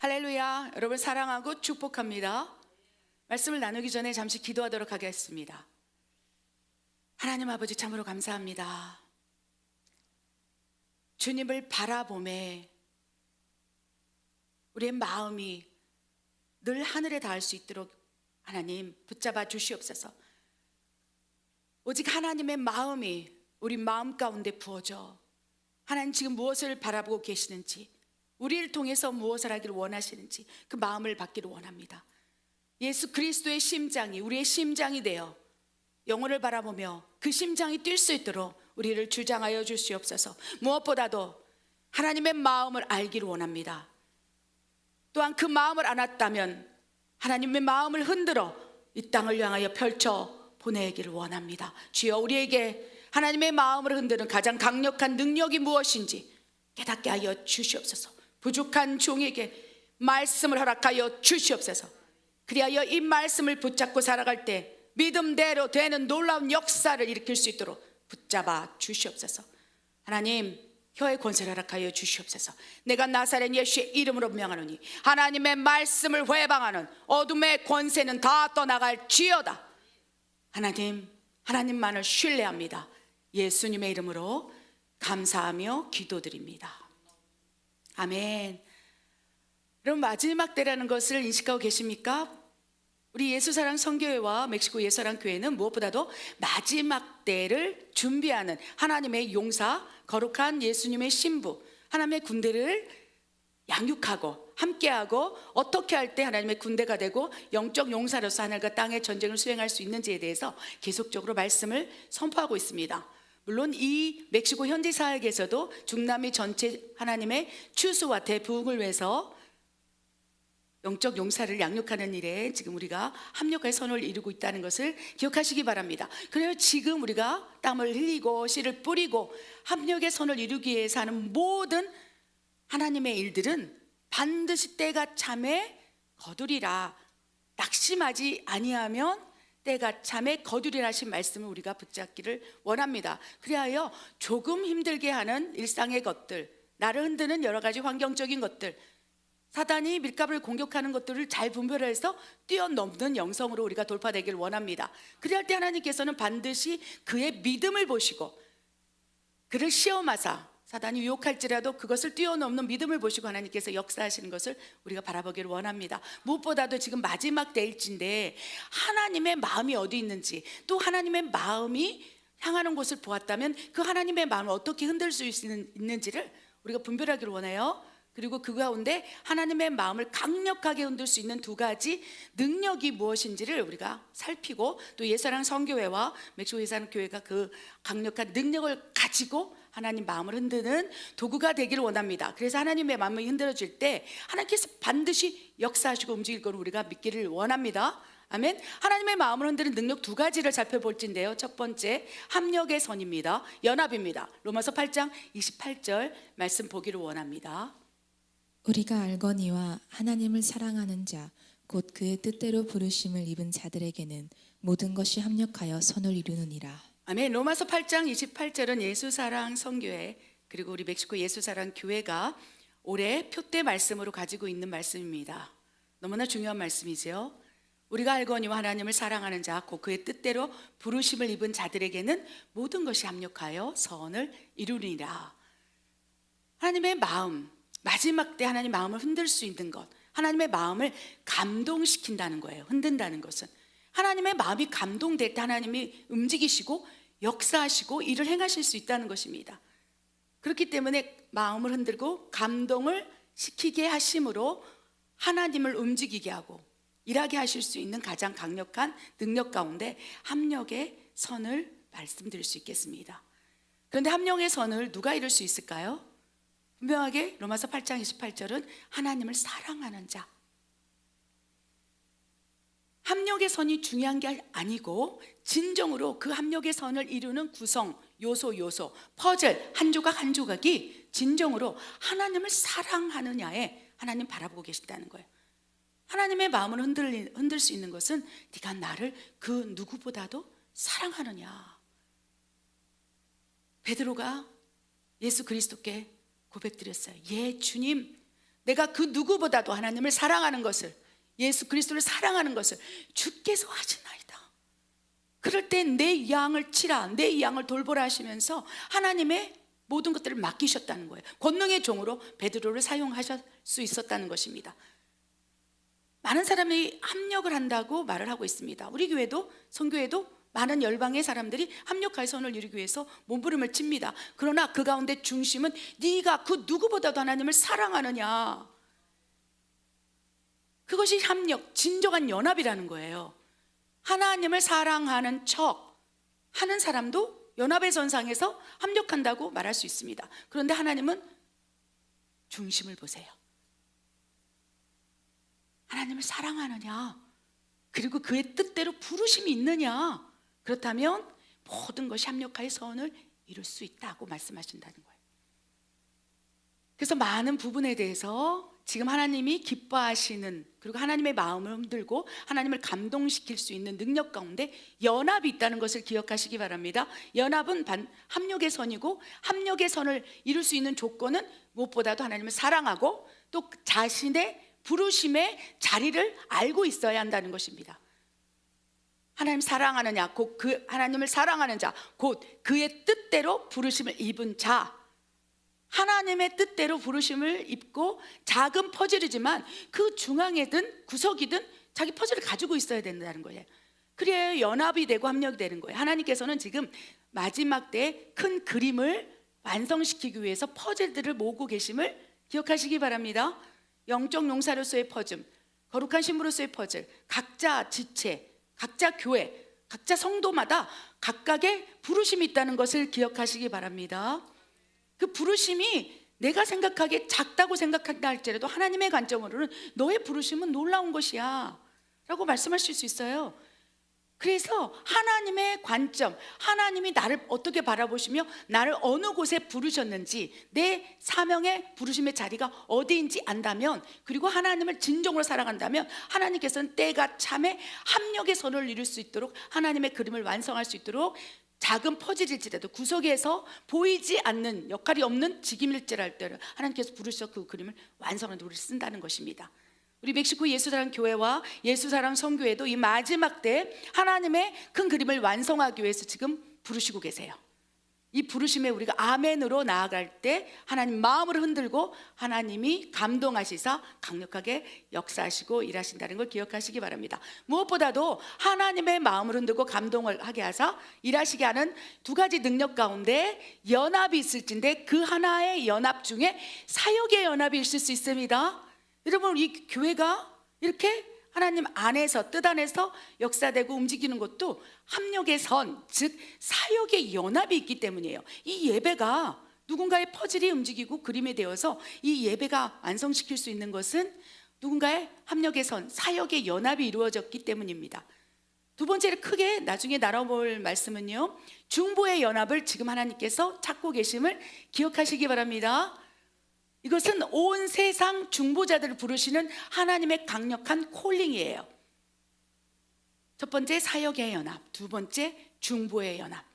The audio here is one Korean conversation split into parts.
할렐루야. 여러분 사랑하고 축복합니다. 말씀을 나누기 전에 잠시 기도하도록 하겠습니다. 하나님 아버지 참으로 감사합니다. 주님을 바라보매 우리의 마음이 늘 하늘에 닿을 수 있도록 하나님 붙잡아 주시옵소서. 오직 하나님의 마음이 우리 마음 가운데 부어져 하나님 지금 무엇을 바라보고 계시는지, 우리를 통해서 무엇을 하기를 원하시는지 그 마음을 받기를 원합니다. 예수 그리스도의 심장이 우리의 심장이 되어 영혼을 바라보며 그 심장이 뛸 수 있도록 우리를 주장하여 주시옵소서. 무엇보다도 하나님의 마음을 알기를 원합니다. 또한 그 마음을 알았다면 하나님의 마음을 흔들어 이 땅을 향하여 펼쳐 보내기를 원합니다. 주여, 우리에게 하나님의 마음을 흔드는 가장 강력한 능력이 무엇인지 깨닫게 하여 주시옵소서. 부족한 종에게 말씀을 허락하여 주시옵소서. 그리하여 이 말씀을 붙잡고 살아갈 때 믿음대로 되는 놀라운 역사를 일으킬 수 있도록 붙잡아 주시옵소서. 하나님, 혀의 권세를 허락하여 주시옵소서. 내가 나사렛 예수의 이름으로 명하노니 하나님의 말씀을 회방하는 어둠의 권세는 다 떠나갈지어다. 하나님만을 신뢰합니다. 예수님의 이름으로 감사하며 기도드립니다. 아멘. 여러분, 마지막 때라는 것을 인식하고 계십니까? 우리 예수사랑 선교회와 멕시코 예수사랑 교회는 무엇보다도 마지막 때를 준비하는 하나님의 용사, 거룩한 예수님의 신부, 하나님의 군대를 양육하고 함께하고 어떻게 할 때 하나님의 군대가 되고 영적 용사로서 하늘과 땅의 전쟁을 수행할 수 있는지에 대해서 계속적으로 말씀을 선포하고 있습니다. 물론 이 멕시코 현지 사역에서도 중남미 전체 하나님의 추수와 대부흥을 위해서 영적 용사를 양육하는 일에 지금 우리가 합력할 선을 이루고 있다는 것을 기억하시기 바랍니다. 그래요, 지금 우리가 땀을 흘리고 씨를 뿌리고 합력의 선을 이루기 위해서 하는 모든 하나님의 일들은 반드시 때가 참에 거두리라. 낙심하지 아니하면 때가 참에 거두리라 하신 말씀을 우리가 붙잡기를 원합니다. 그리하여 조금 힘들게 하는 일상의 것들, 나를 흔드는 여러 가지 환경적인 것들, 사단이 밀가루를 공격하는 것들을 잘 분별해서 뛰어넘는 영성으로 우리가 돌파되길 원합니다. 그럴 때 하나님께서는 반드시 그의 믿음을 보시고 그를 시험하사 사단이 유혹할지라도 그것을 뛰어넘는 믿음을 보시고 하나님께서 역사하시는 것을 우리가 바라보기를 원합니다. 무엇보다도 지금 마지막 때일진데 하나님의 마음이 어디 있는지, 또 하나님의 마음이 향하는 곳을 보았다면 그 하나님의 마음을 어떻게 흔들 수 있는지를 우리가 분별하기를 원해요. 그리고 그 가운데 하나님의 마음을 강력하게 흔들 수 있는 두 가지 능력이 무엇인지를 우리가 살피고, 또 예사랑 선교회와 멕시코 예사랑 교회가 그 강력한 능력을 가지고 하나님 마음을 흔드는 도구가 되기를 원합니다. 그래서 하나님의 마음이 흔들어질 때 하나님께서 반드시 역사하시고 움직일 걸 우리가 믿기를 원합니다. 아멘. 하나님의 마음을 흔드는 능력 두 가지를 살펴볼진데요, 첫 번째 합력의 선입니다. 연합입니다. 로마서 8장 28절 말씀 보기를 원합니다. 우리가 알거니와 하나님을 사랑하는 자 곧 그의 뜻대로 부르심을 입은 자들에게는 모든 것이 합력하여 선을 이루느니라. 아멘. 로마서 8장 28절은 예수사랑 선교회 그리고 우리 멕시코 예수사랑 교회가 올해 표대 말씀으로 가지고 있는 말씀입니다. 너무나 중요한 말씀이죠. 우리가 알거니와 하나님을 사랑하는 자 곧 그의 뜻대로 부르심을 입은 자들에게는 모든 것이 합력하여 선을 이루리라. 하나님의 마음, 마지막 때 하나님의 마음을 흔들 수 있는 것, 하나님의 마음을 감동시킨다는 거예요. 흔든다는 것은 하나님의 마음이 감동될 때 하나님이 움직이시고 역사하시고 일을 행하실 수 있다는 것입니다. 그렇기 때문에 마음을 흔들고 감동을 시키게 하심으로 하나님을 움직이게 하고 일하게 하실 수 있는 가장 강력한 능력 가운데 합력의 선을 말씀드릴 수 있겠습니다. 그런데 합력의 선을 누가 이룰 수 있을까요? 분명하게 로마서 8장 28절은 하나님을 사랑하는 자. 합력의 선이 중요한 게 아니고 진정으로 그 합력의 선을 이루는 구성, 요소, 퍼즐 한 조각 한 조각이 진정으로 하나님을 사랑하느냐에 하나님 바라보고 계신다는 거예요. 하나님의 마음을 흔들 수 있는 것은 네가 나를 그 누구보다도 사랑하느냐. 베드로가 예수 그리스도께 고백드렸어요. 예, 주님, 내가 그 누구보다도 하나님을 사랑하는 것을, 예수 그리스도를 사랑하는 것을 주께서 하시나이다. 그럴 때 내 양을 치라, 내 양을 돌보라 하시면서 하나님의 모든 것들을 맡기셨다는 거예요. 권능의 종으로 베드로를 사용하실 수 있었다는 것입니다. 많은 사람이 합력을 한다고 말을 하고 있습니다. 우리 교회도, 성교회도 많은 열방의 사람들이 합력하여 선을 이루기 위해서 몸부림을 칩니다. 그러나 그 가운데 중심은 네가 그 누구보다도 하나님을 사랑하느냐, 그것이 합력, 진정한 연합이라는 거예요. 하나님을 사랑하는 척 하는 사람도 연합의 선상에서 합력한다고 말할 수 있습니다. 그런데 하나님은 중심을 보세요. 하나님을 사랑하느냐, 그리고 그의 뜻대로 부르심이 있느냐, 그렇다면 모든 것이 합력하여 선을 이룰 수 있다고 말씀하신다는 거예요. 그래서 많은 부분에 대해서 지금 하나님이 기뻐하시는, 그리고 하나님의 마음을 흔들고 하나님을 감동시킬 수 있는 능력 가운데 연합이 있다는 것을 기억하시기 바랍니다. 연합은 합력의 선이고, 합력의 선을 이룰 수 있는 조건은 무엇보다도 하나님을 사랑하고 또 자신의 부르심의 자리를 알고 있어야 한다는 것입니다. 하나님 사랑하느냐, 곧 그 하나님을 사랑하는 자, 곧 그의 뜻대로 부르심을 입은 자. 하나님의 뜻대로 부르심을 입고 작은 퍼즐이지만 그 중앙에든 구석이든 자기 퍼즐을 가지고 있어야 된다는 거예요. 그래야 연합이 되고 합력이 되는 거예요. 하나님께서는 지금 마지막 때에 큰 그림을 완성시키기 위해서 퍼즐들을 모으고 계심을 기억하시기 바랍니다. 영적 용사로서의 퍼즐, 거룩한 신부로서의 퍼즐, 각자 지체, 각자 교회, 각자 성도마다 각각의 부르심이 있다는 것을 기억하시기 바랍니다. 그 부르심이 내가 생각하기에 작다고 생각한다 할지라도 하나님의 관점으로는 너의 부르심은 놀라운 것이야 라고 말씀하실 수 있어요. 그래서 하나님의 관점, 하나님이 나를 어떻게 바라보시며 나를 어느 곳에 부르셨는지, 내 사명의 부르심의 자리가 어디인지 안다면, 그리고 하나님을 진정으로 사랑한다면 하나님께서는 때가 참에 합력의 선을 이룰 수 있도록, 하나님의 그림을 완성할 수 있도록 작은 퍼즐일지라도 구석에서 보이지 않는, 역할이 없는 직임일지랄 하나님께서 부르셔서 그 그림을 완성하는 데 우리를 쓴다는 것입니다. 우리 멕시코 예수사랑 교회와 예수사랑 성교회도 이 마지막 때 하나님의 큰 그림을 완성하기 위해서 지금 부르시고 계세요. 이 부르심에 우리가 아멘으로 나아갈 때 하나님 마음을 흔들고 하나님이 감동하시사 강력하게 역사하시고 일하신다는 걸 기억하시기 바랍니다. 무엇보다도 하나님의 마음을 흔들고 감동을 하게 하사 일하시게 하는 두 가지 능력 가운데 연합이 있을진데, 그 하나의 연합 중에 사역의 연합이 있을 수 있습니다. 여러분, 이 교회가 이렇게 하나님 안에서, 뜻 안에서 역사되고 움직이는 것도 합력의 선, 즉 사역의 연합이 있기 때문이에요. 이 예배가 누군가의 퍼즐이 움직이고 그림이 되어서 이 예배가 완성시킬 수 있는 것은 누군가의 합력의 선, 사역의 연합이 이루어졌기 때문입니다. 두 번째로 크게 나중에 나눠볼 말씀은요, 중보의 연합을 지금 하나님께서 찾고 계심을 기억하시기 바랍니다. 이것은 온 세상 중보자들을 부르시는 하나님의 강력한 콜링이에요. 첫 번째 사역의 연합, 두 번째 중보의 연합.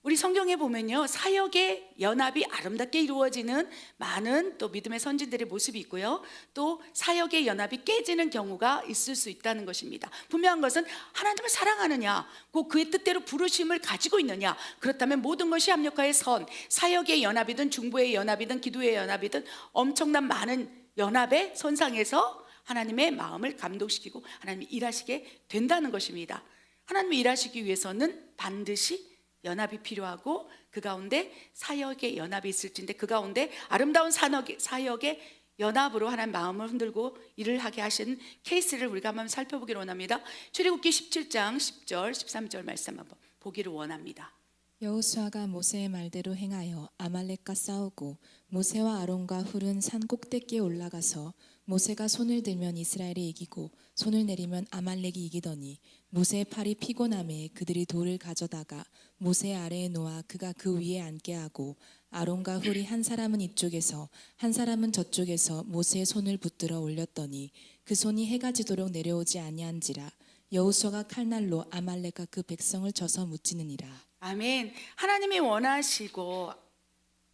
우리 성경에 보면요, 사역의 연합이 아름답게 이루어지는 많은 또 믿음의 선진들의 모습이 있고요, 또 사역의 연합이 깨지는 경우가 있을 수 있다는 것입니다. 분명한 것은 하나님을 사랑하느냐, 꼭 그의 뜻대로 부르심을 가지고 있느냐, 그렇다면 모든 것이 합력하여 선, 사역의 연합이든 중보의 연합이든 기도의 연합이든 엄청난 많은 연합의 선상에서 하나님의 마음을 감동시키고 하나님이 일하시게 된다는 것입니다. 하나님이 일하시기 위해서는 반드시 연합이 필요하고, 그 가운데 사역의 연합이 있을진데, 그 가운데 아름다운 사역의 연합으로 하나님 마음을 흔들고 일을 하게 하신 케이스를 우리가 한번 살펴보기를 원합니다. 출애굽기 17장 10절 13절 말씀 한번 보기를 원합니다. 여호수아가 모세의 말대로 행하여 아말렉과 싸우고 모세와 아론과 훌은 산 꼭대기에 올라가서 모세가 손을 들면 이스라엘이 이기고 손을 내리면 아말렉이 이기더니 모세의 팔이 피곤함에 그들이 돌을 가져다가 모세 아래에 놓아 그가 그 위에 앉게 하고 아론과 훌이 한 사람은 이쪽에서 한 사람은 저쪽에서 모세의 손을 붙들어 올렸더니 그 손이 해가 지도록 내려오지 아니한지라. 여호수아가 칼날로 아말렉과 그 백성을 쳐서 무찌느니라. 아멘. 하나님이 원하시고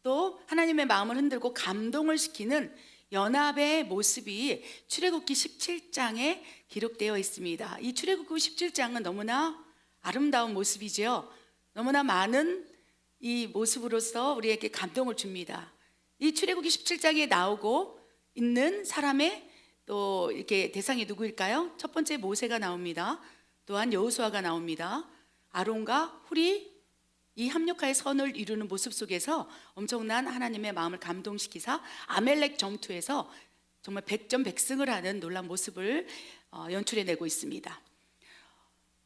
또 하나님의 마음을 흔들고 감동을 시키는 연합의 모습이 출애굽기 17장에 기록되어 있습니다. 이 출애굽기 17장은 너무나 아름다운 모습이죠. 너무나 많은 이 모습으로서 우리에게 감동을 줍니다. 이 출애굽기 17장에 나오고 있는 사람의 또 이렇게 대상이 누구일까요? 첫 번째 모세가 나옵니다. 또한 여호수아가 나옵니다. 아론과 훌이 이 합력하여 선을 이루는 모습 속에서 엄청난 하나님의 마음을 감동시키사 아멜렉 전투에서 정말 백전백승을 하는 놀라운 모습을 연출해내고 있습니다.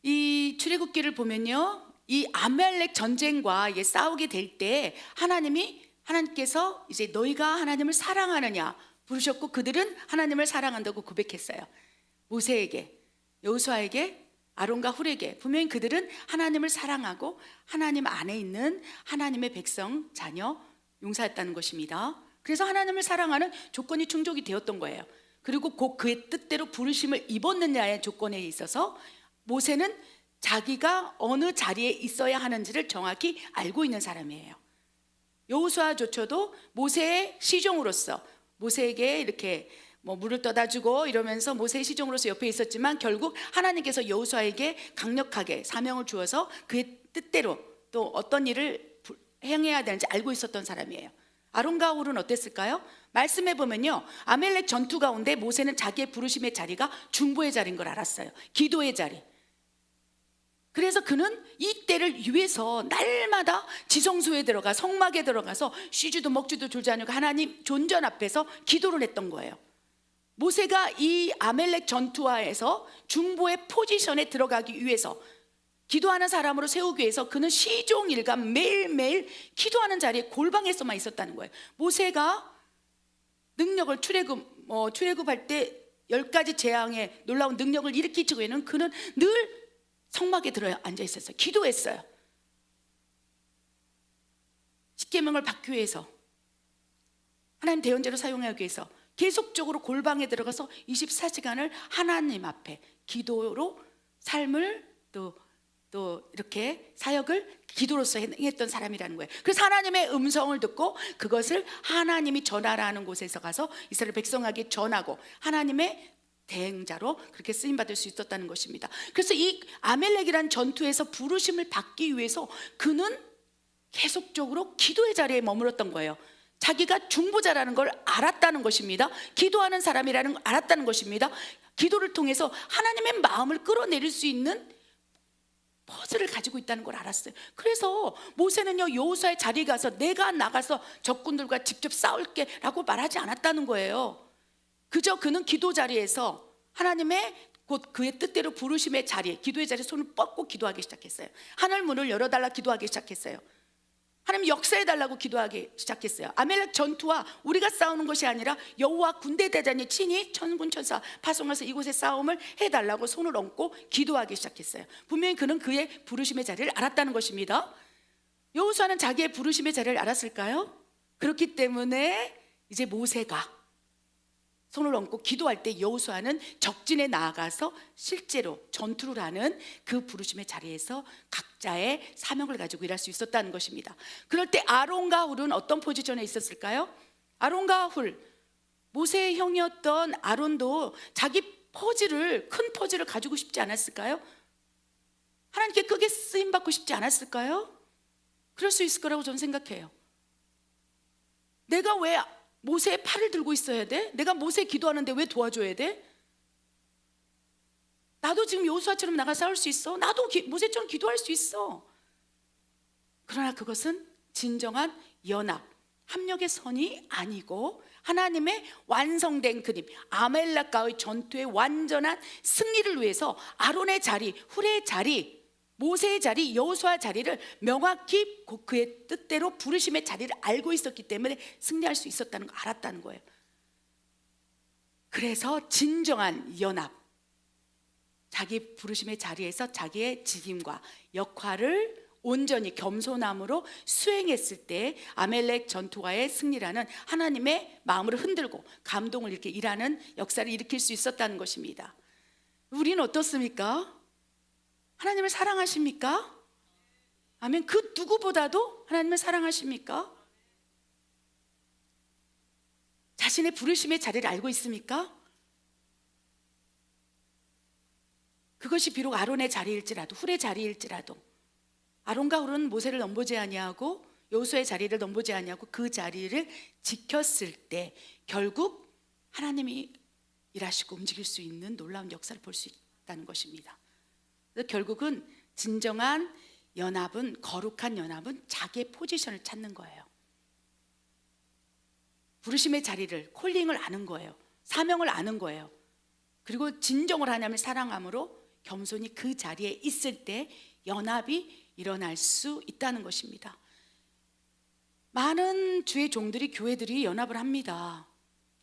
이 출애굽기를 보면요, 이 아멜렉 전쟁과 싸우게 될 때 하나님께서 이제 너희가 하나님을 사랑하느냐 부르셨고, 그들은 하나님을 사랑한다고 고백했어요. 모세에게, 여호수아에게, 아론과 훌에게 분명히 그들은 하나님을 사랑하고 하나님 안에 있는 하나님의 백성, 자녀, 용사였다는 것입니다. 그래서 하나님을 사랑하는 조건이 충족이 되었던 거예요. 그리고 곧 그의 뜻대로 부르심을 입었느냐의 조건에 있어서 모세는 자기가 어느 자리에 있어야 하는지를 정확히 알고 있는 사람이에요. 여호수아조차도 모세의 시종으로서 모세에게 이렇게 물을 떠다 주고 이러면서 모세의 시종으로서 옆에 있었지만 결국 하나님께서 여호수아에게 강력하게 사명을 주어서 그의 뜻대로 또 어떤 일을 행해야 되는지 알고 있었던 사람이에요. 아론과 훌은 어땠을까요? 말씀해 보면요, 아멜렉 전투 가운데 모세는 자기의 부르심의 자리가 중보의 자리인 걸 알았어요. 기도의 자리. 그래서 그는 이 때를 위해서 날마다 지성소에 들어가 성막에 들어가서 쉬지도 먹지도 졸지 않고 하나님 존전 앞에서 기도를 했던 거예요. 모세가 이 아멜렉 전투화에서 중보의 포지션에 들어가기 위해서, 기도하는 사람으로 세우기 위해서 그는 시종일관 매일매일 기도하는 자리에 골방에서만 있었다는 거예요. 모세가 능력을 출애굽할 때 10가지 재앙의 놀라운 능력을 일으키기 위해는 그는 늘 성막에 들어 앉아 있었어요. 기도했어요. 십계명을 받기 위해서, 하나님 대언자로 사용하기 위해서 계속적으로 골방에 들어가서 24시간을 하나님 앞에 기도로 삶을 또 이렇게 사역을 기도로서 행했던 사람이라는 거예요. 그래서 하나님의 음성을 듣고 그것을 하나님이 전하라 하는 곳에서 가서 이스라엘 백성에게 전하고 하나님의 대행자로 그렇게 쓰임받을 수 있었다는 것입니다. 그래서 이 아멜렉이라는 전투에서 부르심을 받기 위해서 그는 계속적으로 기도의 자리에 머물렀던 거예요. 자기가 중보자라는 걸 알았다는 것입니다. 기도하는 사람이라는 걸 알았다는 것입니다. 기도를 통해서 하나님의 마음을 끌어내릴 수 있는 퍼즐을 가지고 있다는 걸 알았어요. 그래서 모세는요, 여호수아의 자리에 가서 내가 나가서 적군들과 직접 싸울게 라고 말하지 않았다는 거예요. 그저 그는 기도 자리에서 하나님의 곧 그의 뜻대로 부르심의 자리에, 기도의 자리에 손을 뻗고 기도하기 시작했어요. 하늘 문을 열어달라 기도하기 시작했어요. 하나님 역사해달라고 기도하기 시작했어요. 아멜렉 전투와 우리가 싸우는 것이 아니라 여호와 군대 대장이 친히 천군 천사 파송해서 이곳에 싸움을 해달라고 손을 얹고 기도하기 시작했어요. 분명히 그는 그의 부르심의 자리를 알았다는 것입니다. 여호수아는 자기의 부르심의 자리를 알았을까요? 그렇기 때문에 이제 모세가 손을 얹고 기도할 때 여호수아는 적진에 나아가서 실제로 전투를 하는 그 부르심의 자리에서 각자의 사명을 가지고 일할 수 있었다는 것입니다. 그럴 때 아론과 훌은 어떤 포지션에 있었을까요? 아론과 훌, 모세의 형이었던 아론도 자기 큰 퍼즐을 가지고 싶지 않았을까요? 하나님께 크게 쓰임받고 싶지 않았을까요? 그럴 수 있을 거라고 저는 생각해요. 내가 왜 모세의 팔을 들고 있어야 돼? 내가 모세 기도하는데 왜 도와줘야 돼? 나도 지금 여호수아처럼 나가 싸울 수 있어. 나도 모세처럼 기도할 수 있어. 그러나 그것은 진정한 연합, 합력의 선이 아니고 하나님의 완성된 그림, 아멜렉과의 전투의 완전한 승리를 위해서 아론의 자리, 훌의 자리, 모세의 자리, 여호수아 자리를 명확히 그의 뜻대로 부르심의 자리를 알고 있었기 때문에 승리할 수 있었다는 걸 알았다는 거예요. 그래서 진정한 연합, 자기 부르심의 자리에서 자기의 직임과 역할을 온전히 겸손함으로 수행했을 때 아멜렉 전투와의 승리라는 하나님의 마음을 흔들고 감동을 이렇게 일하는 역사를 일으킬 수 있었다는 것입니다. 우리는 어떻습니까? 하나님을 사랑하십니까? 아멘. 그 누구보다도 하나님을 사랑하십니까? 자신의 부르심의 자리를 알고 있습니까? 그것이 비록 아론의 자리일지라도, 훌의 자리일지라도, 아론과 훌은 모세를 넘보지 아니하고 여호수아의 자리를 넘보지 아니하고 그 자리를 지켰을 때 결국 하나님이 일하시고 움직일 수 있는 놀라운 역사를 볼 수 있다는 것입니다. 그래서 결국은 진정한 연합은, 거룩한 연합은 자기의 포지션을 찾는 거예요. 부르심의 자리를, 콜링을 아는 거예요. 사명을 아는 거예요. 그리고 진정으로 하나님을 사랑함으로 겸손히 그 자리에 있을 때 연합이 일어날 수 있다는 것입니다. 많은 주의 종들이, 교회들이 연합을 합니다.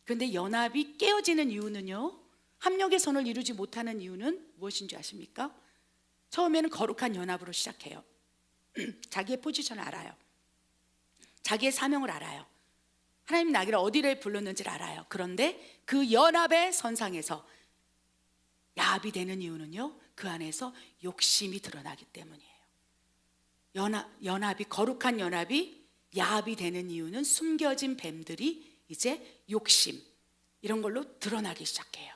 그런데 연합이 깨어지는 이유는요, 합력의 선을 이루지 못하는 이유는 무엇인 줄 아십니까? 처음에는 거룩한 연합으로 시작해요. 자기의 포지션을 알아요. 자기의 사명을 알아요. 하나님 나를 어디를 불렀는지를 알아요. 그런데 그 연합의 선상에서 야합이 되는 이유는요, 그 안에서 욕심이 드러나기 때문이에요. 연합이, 거룩한 연합이 야합이 되는 이유는 숨겨진 뱀들이 이제 욕심, 이런 걸로 드러나기 시작해요.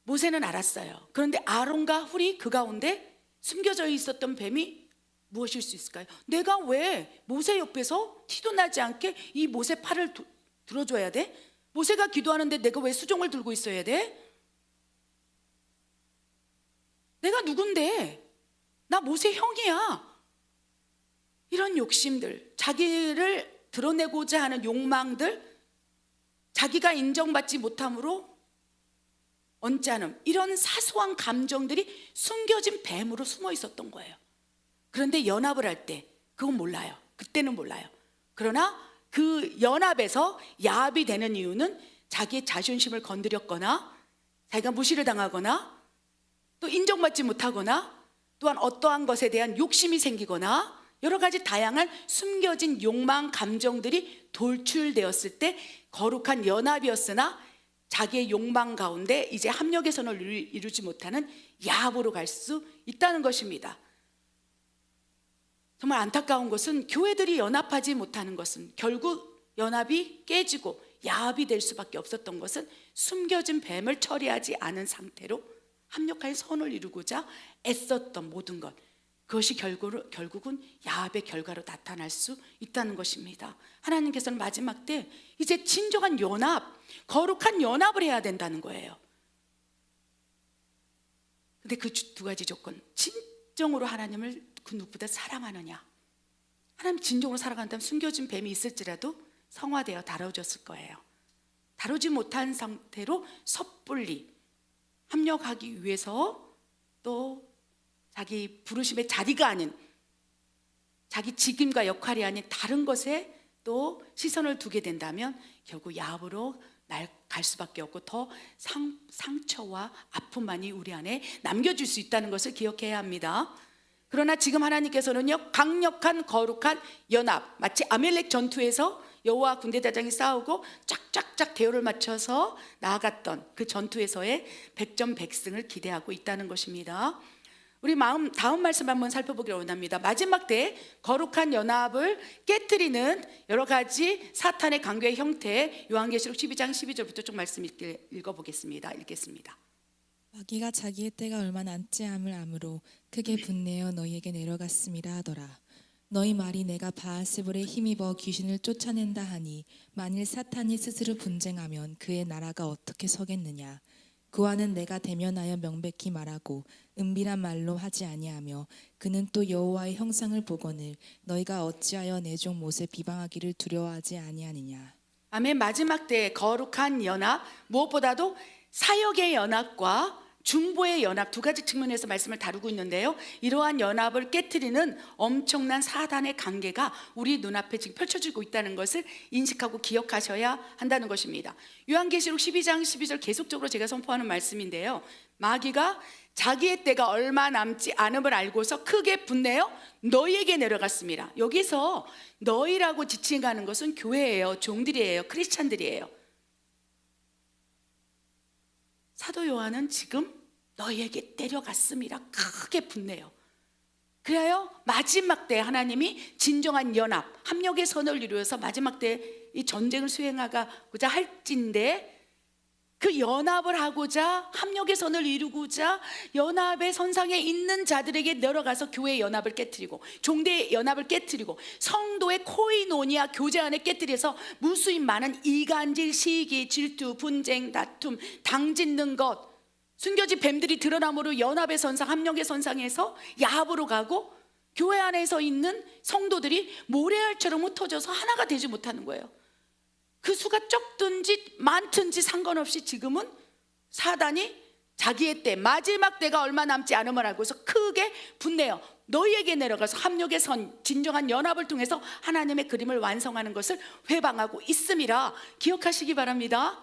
모세는 알았어요. 그런데 아론과 훌이 그 가운데 숨겨져 있었던 뱀이 무엇일 수 있을까요? 내가 왜 모세 옆에서 티도 나지 않게 이 모세 팔을 들어줘야 돼? 모세가 기도하는데 내가 왜 수종을 들고 있어야 돼? 내가 누군데? 나 모세 형이야. 이런 욕심들, 자기를 드러내고자 하는 욕망들, 자기가 인정받지 못함으로 언짢음, 이런 사소한 감정들이 숨겨진 뱀으로 숨어 있었던 거예요. 그런데 연합을 할 때 그건 몰라요. 그때는 몰라요. 그러나 그 연합에서 야합이 되는 이유는 자기의 자존심을 건드렸거나, 자기가 무시를 당하거나, 또 인정받지 못하거나, 또한 어떠한 것에 대한 욕심이 생기거나, 여러 가지 다양한 숨겨진 욕망, 감정들이 돌출되었을 때 거룩한 연합이었으나 자기의 욕망 가운데 이제 합력의 선을 이루지 못하는 야합으로 갈 수 있다는 것입니다. 정말 안타까운 것은 교회들이 연합하지 못하는 것은, 결국 연합이 깨지고 야합이 될 수밖에 없었던 것은 숨겨진 뱀을 처리하지 않은 상태로 합력할 선을 이루고자 애썼던 모든 것, 그것이 결국은 야합의 결과로 나타날 수 있다는 것입니다. 하나님께서는 마지막 때 이제 진정한 연합, 거룩한 연합을 해야 된다는 거예요. 근데 그 두 가지 조건, 진정으로 하나님을 그 누구보다 사랑하느냐, 하나님 진정으로 사랑한다면 숨겨진 뱀이 있을지라도 성화되어 다뤄졌을 거예요. 다루지 못한 상태로 섣불리 합력하기 위해서 또 자기 부르심의 자리가 아닌, 자기 직임과 역할이 아닌 다른 것에 또 시선을 두게 된다면 결국 야합으로 갈 수밖에 없고 더 상처와 아픔만이 우리 안에 남겨질 수 있다는 것을 기억해야 합니다. 그러나 지금 하나님께서는요, 강력한 거룩한 연합, 마치 아멜렉 전투에서 여호와 군대대장이 싸우고 쫙쫙쫙 대열을 맞춰서 나아갔던 그 전투에서의 백전백승을 기대하고 있다는 것입니다. 우리 다음 말씀 한번 살펴보기를 원합니다. 마지막 때 거룩한 연합을 깨트리는 여러 가지 사탄의 강교의 형태, 요한계시록 12장 12절부터 좀 말씀 읽어보겠습니다. 읽겠습니다. 마귀가 자기의 때가 얼마 남지 않을 암으로 크게 분내어 너희에게 내려갔음이라 하더라. 너희 말이 내가 바알세불에 힘입어 귀신을 쫓아낸다 하니 만일 사탄이 스스로 분쟁하면 그의 나라가 어떻게 서겠느냐. 그와는 내가 대면하여 명백히 말하고 은밀한 말로 하지 아니하며 그는 또 여호와의 형상을 보거늘 너희가 어찌하여 내 종 모세 비방하기를 두려워하지 아니하느냐. 아멘. 마지막 때 거룩한 연합, 무엇보다도 사역의 연합과 중보의 연합, 두 가지 측면에서 말씀을 다루고 있는데요, 이러한 연합을 깨트리는 엄청난 사단의 관계가 우리 눈앞에 지금 펼쳐지고 있다는 것을 인식하고 기억하셔야 한다는 것입니다. 요한계시록 12장 12절 계속적으로 제가 선포하는 말씀인데요, 마귀가 자기의 때가 얼마 남지 않음을 알고서 크게 분내어 너희에게 내려갔습니다. 여기서 너희라고 지칭하는 것은 교회예요, 종들이에요, 크리스찬들이에요. 사도 요한은 지금 너희에게 내려갔습니다. 크게 분내요. 그래요 마지막 때 하나님이 진정한 연합, 합력의 선을 이루어서 마지막 때 이 전쟁을 수행하고자 할진데, 그 연합을 하고자 합력의 선을 이루고자 연합의 선상에 있는 자들에게 내려가서 교회의 연합을 깨뜨리고 종대의 연합을 깨뜨리고 성도의 코이노니아 교제 안에 깨뜨려서 무수히 많은 이간질, 시기, 질투, 분쟁, 다툼, 당짓는 것, 숨겨진 뱀들이 드러남으로 연합의 선상, 합력의 선상에서 야합으로 가고 교회 안에서 있는 성도들이 모래알처럼 흩어져서 하나가 되지 못하는 거예요. 그 수가 적든지 많든지 상관없이 지금은 사단이 자기의 때, 마지막 때가 얼마 남지 않음을 알고서 크게 분내어 너희에게 내려가서 합력의 선, 진정한 연합을 통해서 하나님의 그림을 완성하는 것을 회방하고 있음이라 기억하시기 바랍니다.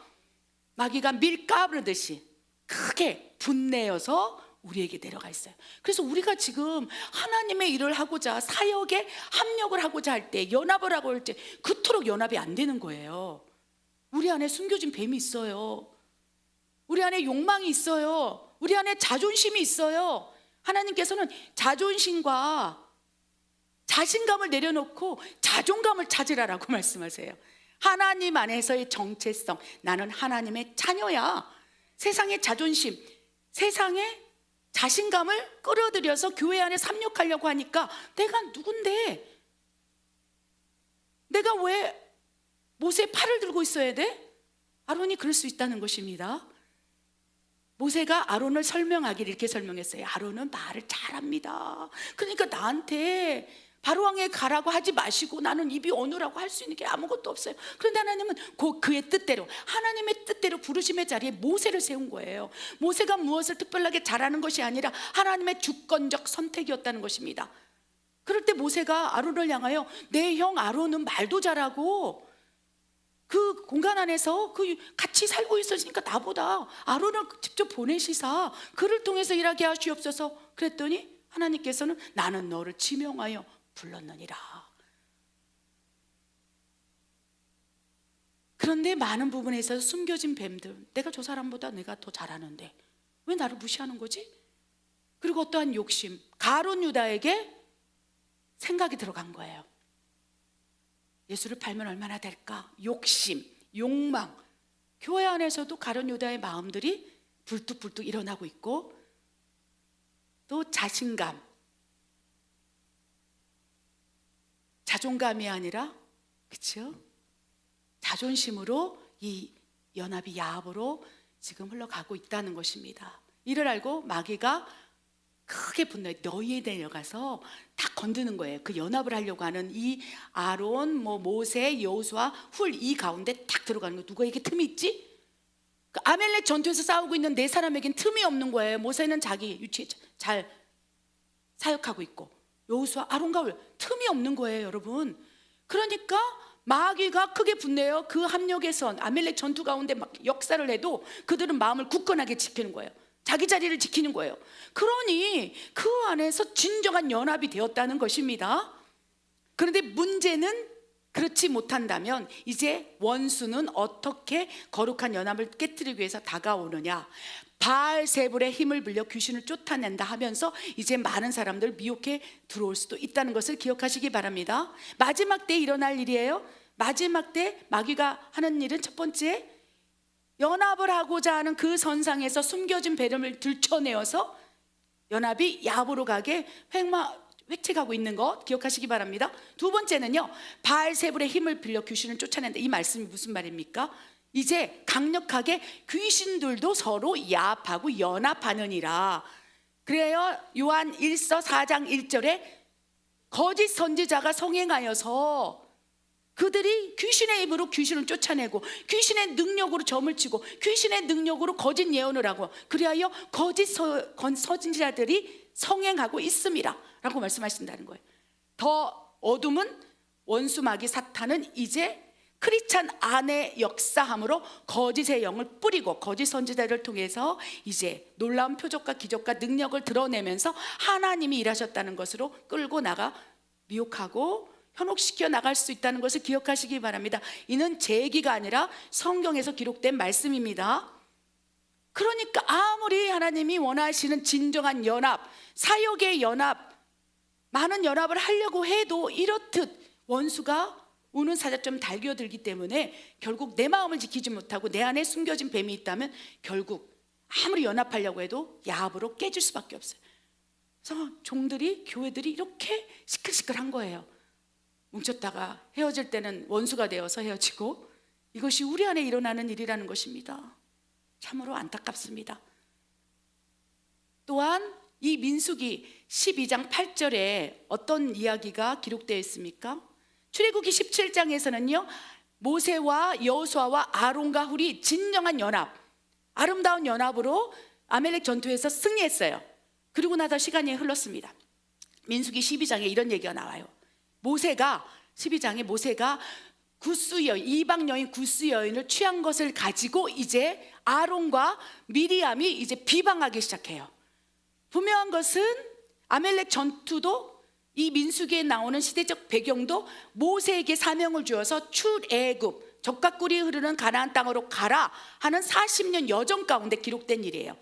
마귀가 밀 까부르듯이 크게 분내어서 우리에게 내려가 있어요. 그래서 우리가 지금 하나님의 일을 하고자, 사역에 합력을 하고자 할 때, 연합을 하고 할 때 그토록 연합이 안 되는 거예요. 우리 안에 숨겨진 뱀이 있어요. 우리 안에 욕망이 있어요. 우리 안에 자존심이 있어요. 하나님께서는 자존심과 자신감을 내려놓고 자존감을 찾으라라고 말씀하세요. 하나님 안에서의 정체성, 나는 하나님의 자녀야. 세상의 자존심, 세상의 자신감을 끌어들여서 교회 안에 삽력하려고 하니까 내가 누군데? 내가 왜 모세의 팔을 들고 있어야 돼? 아론이 그럴 수 있다는 것입니다. 모세가 아론을 설명하기를 이렇게 설명했어요. 아론은 말을 잘합니다. 그러니까 나한테 바로왕에 가라고 하지 마시고 나는 입이 어느라고 할 수 있는 게 아무것도 없어요. 그런데 하나님은 그의 뜻대로, 하나님의 뜻대로 부르심의 자리에 모세를 세운 거예요. 모세가 무엇을 특별하게 잘하는 것이 아니라 하나님의 주권적 선택이었다는 것입니다. 그럴 때 모세가 아론을 향하여 내 형 아론은 말도 잘하고 그 공간 안에서 같이 살고 있었으니까 나보다 아론을 직접 보내시사 그를 통해서 일하게 하시옵소서 그랬더니 하나님께서는 나는 너를 지명하여 불렀느니라. 그런데 많은 부분에 있어서 숨겨진 뱀들, 내가 저 사람보다 내가 더 잘하는데 왜 나를 무시하는 거지? 그리고 어떠한 욕심, 가룟 유다에게 생각이 들어간 거예요. 예수를 팔면 얼마나 될까? 욕심, 욕망. 교회 안에서도 가룟 유다의 마음들이 불뚝불뚝 일어나고 있고, 또 자신감, 자존감이 아니라, 그렇죠? 자존심으로 이 연합이 야합으로 지금 흘러가고 있다는 것입니다. 이를 알고 마귀가 크게 분노해 너희에 내려가서 다 건드는 거예요. 그 연합을 하려고 하는 이 아론, 모세, 여호수아, 훌 이 가운데 딱 들어가는 거. 누구에게 틈이 있지? 그 아멜렉 전투에서 싸우고 있는 네 사람에겐 틈이 없는 거예요. 모세는 자기 위치에 잘 사역하고 있고 여호수아, 아론과 훌 틈이 없는 거예요, 여러분. 그러니까 마귀가 크게 분내요. 그 합력의 선, 아멜렉 전투 가운데 막 역사를 해도 그들은 마음을 굳건하게 지키는 거예요. 자기 자리를 지키는 거예요. 그러니 그 안에서 진정한 연합이 되었다는 것입니다. 그런데 문제는 그렇지 못한다면 이제 원수는 어떻게 거룩한 연합을 깨뜨리기 위해서 다가오느냐. 바알세불의 힘을 빌려 귀신을 쫓아낸다 하면서 이제 많은 사람들 미혹해 들어올 수도 있다는 것을 기억하시기 바랍니다. 마지막 때 일어날 일이에요. 마지막 때 마귀가 하는 일은 첫 번째, 연합을 하고자 하는 그 선상에서 숨겨진 배름을 들춰내어서 연합이 야합으로 가게 획책하고 있는 것 기억하시기 바랍니다. 두 번째는요, 바알세불의 힘을 빌려 귀신을 쫓아낸다. 이 말씀이 무슨 말입니까? 이제 강력하게 귀신들도 서로 야합하고 연합하느니라. 그래요, 요한 1서 4장 1절에 거짓 선지자가 성행하여서 그들이 귀신의 입으로 귀신을 쫓아내고 귀신의 능력으로 점을 치고 귀신의 능력으로 거짓 예언을 하고 그리하여 거짓 선지자들이 성행하고 있음이라 라고 말씀하신다는 거예요. 더 어둠은 원수 마귀 사탄은 이제 크리스찬 안에 역사함으로 거짓의 영을 뿌리고 거짓 선지자를 통해서 이제 놀라운 표적과 기적과 능력을 드러내면서 하나님이 일하셨다는 것으로 끌고 나가 미혹하고 현혹시켜 나갈 수 있다는 것을 기억하시기 바랍니다. 이는 제 얘기가 아니라 성경에서 기록된 말씀입니다. 그러니까 아무리 하나님이 원하시는 진정한 연합, 사역의 연합, 많은 연합을 하려고 해도 이렇듯 원수가 우는 사자처럼 달겨들기 때문에 결국 내 마음을 지키지 못하고 내 안에 숨겨진 뱀이 있다면 결국 아무리 연합하려고 해도 야합으로 깨질 수밖에 없어요. 그래서 종들이, 교회들이 이렇게 시끌시끌한 거예요. 뭉쳤다가 헤어질 때는 원수가 되어서 헤어지고, 이것이 우리 안에 일어나는 일이라는 것입니다. 참으로 안타깝습니다. 또한 이 민수기 12장 8절에 어떤 이야기가 기록되어 있습니까? 출애굽기 17장에서는요, 모세와 여호수아와 아론과 훌이 진정한 연합, 아름다운 연합으로 아멜렉 전투에서 승리했어요. 그리고 나서 시간이 흘렀습니다. 민수기 12장에 이런 얘기가 나와요. 모세가 12장에 모세가 구스 여인, 이방 여인 구스 여인을 취한 것을 가지고 이제 아론과 미리암이 이제 비방하기 시작해요. 분명한 것은 아멜렉 전투도 이 민수기에 나오는 시대적 배경도 모세에게 사명을 주어서 출애굽, 젖과 꿀이 흐르는 가나안 땅으로 가라 하는 40년 여정 가운데 기록된 일이에요.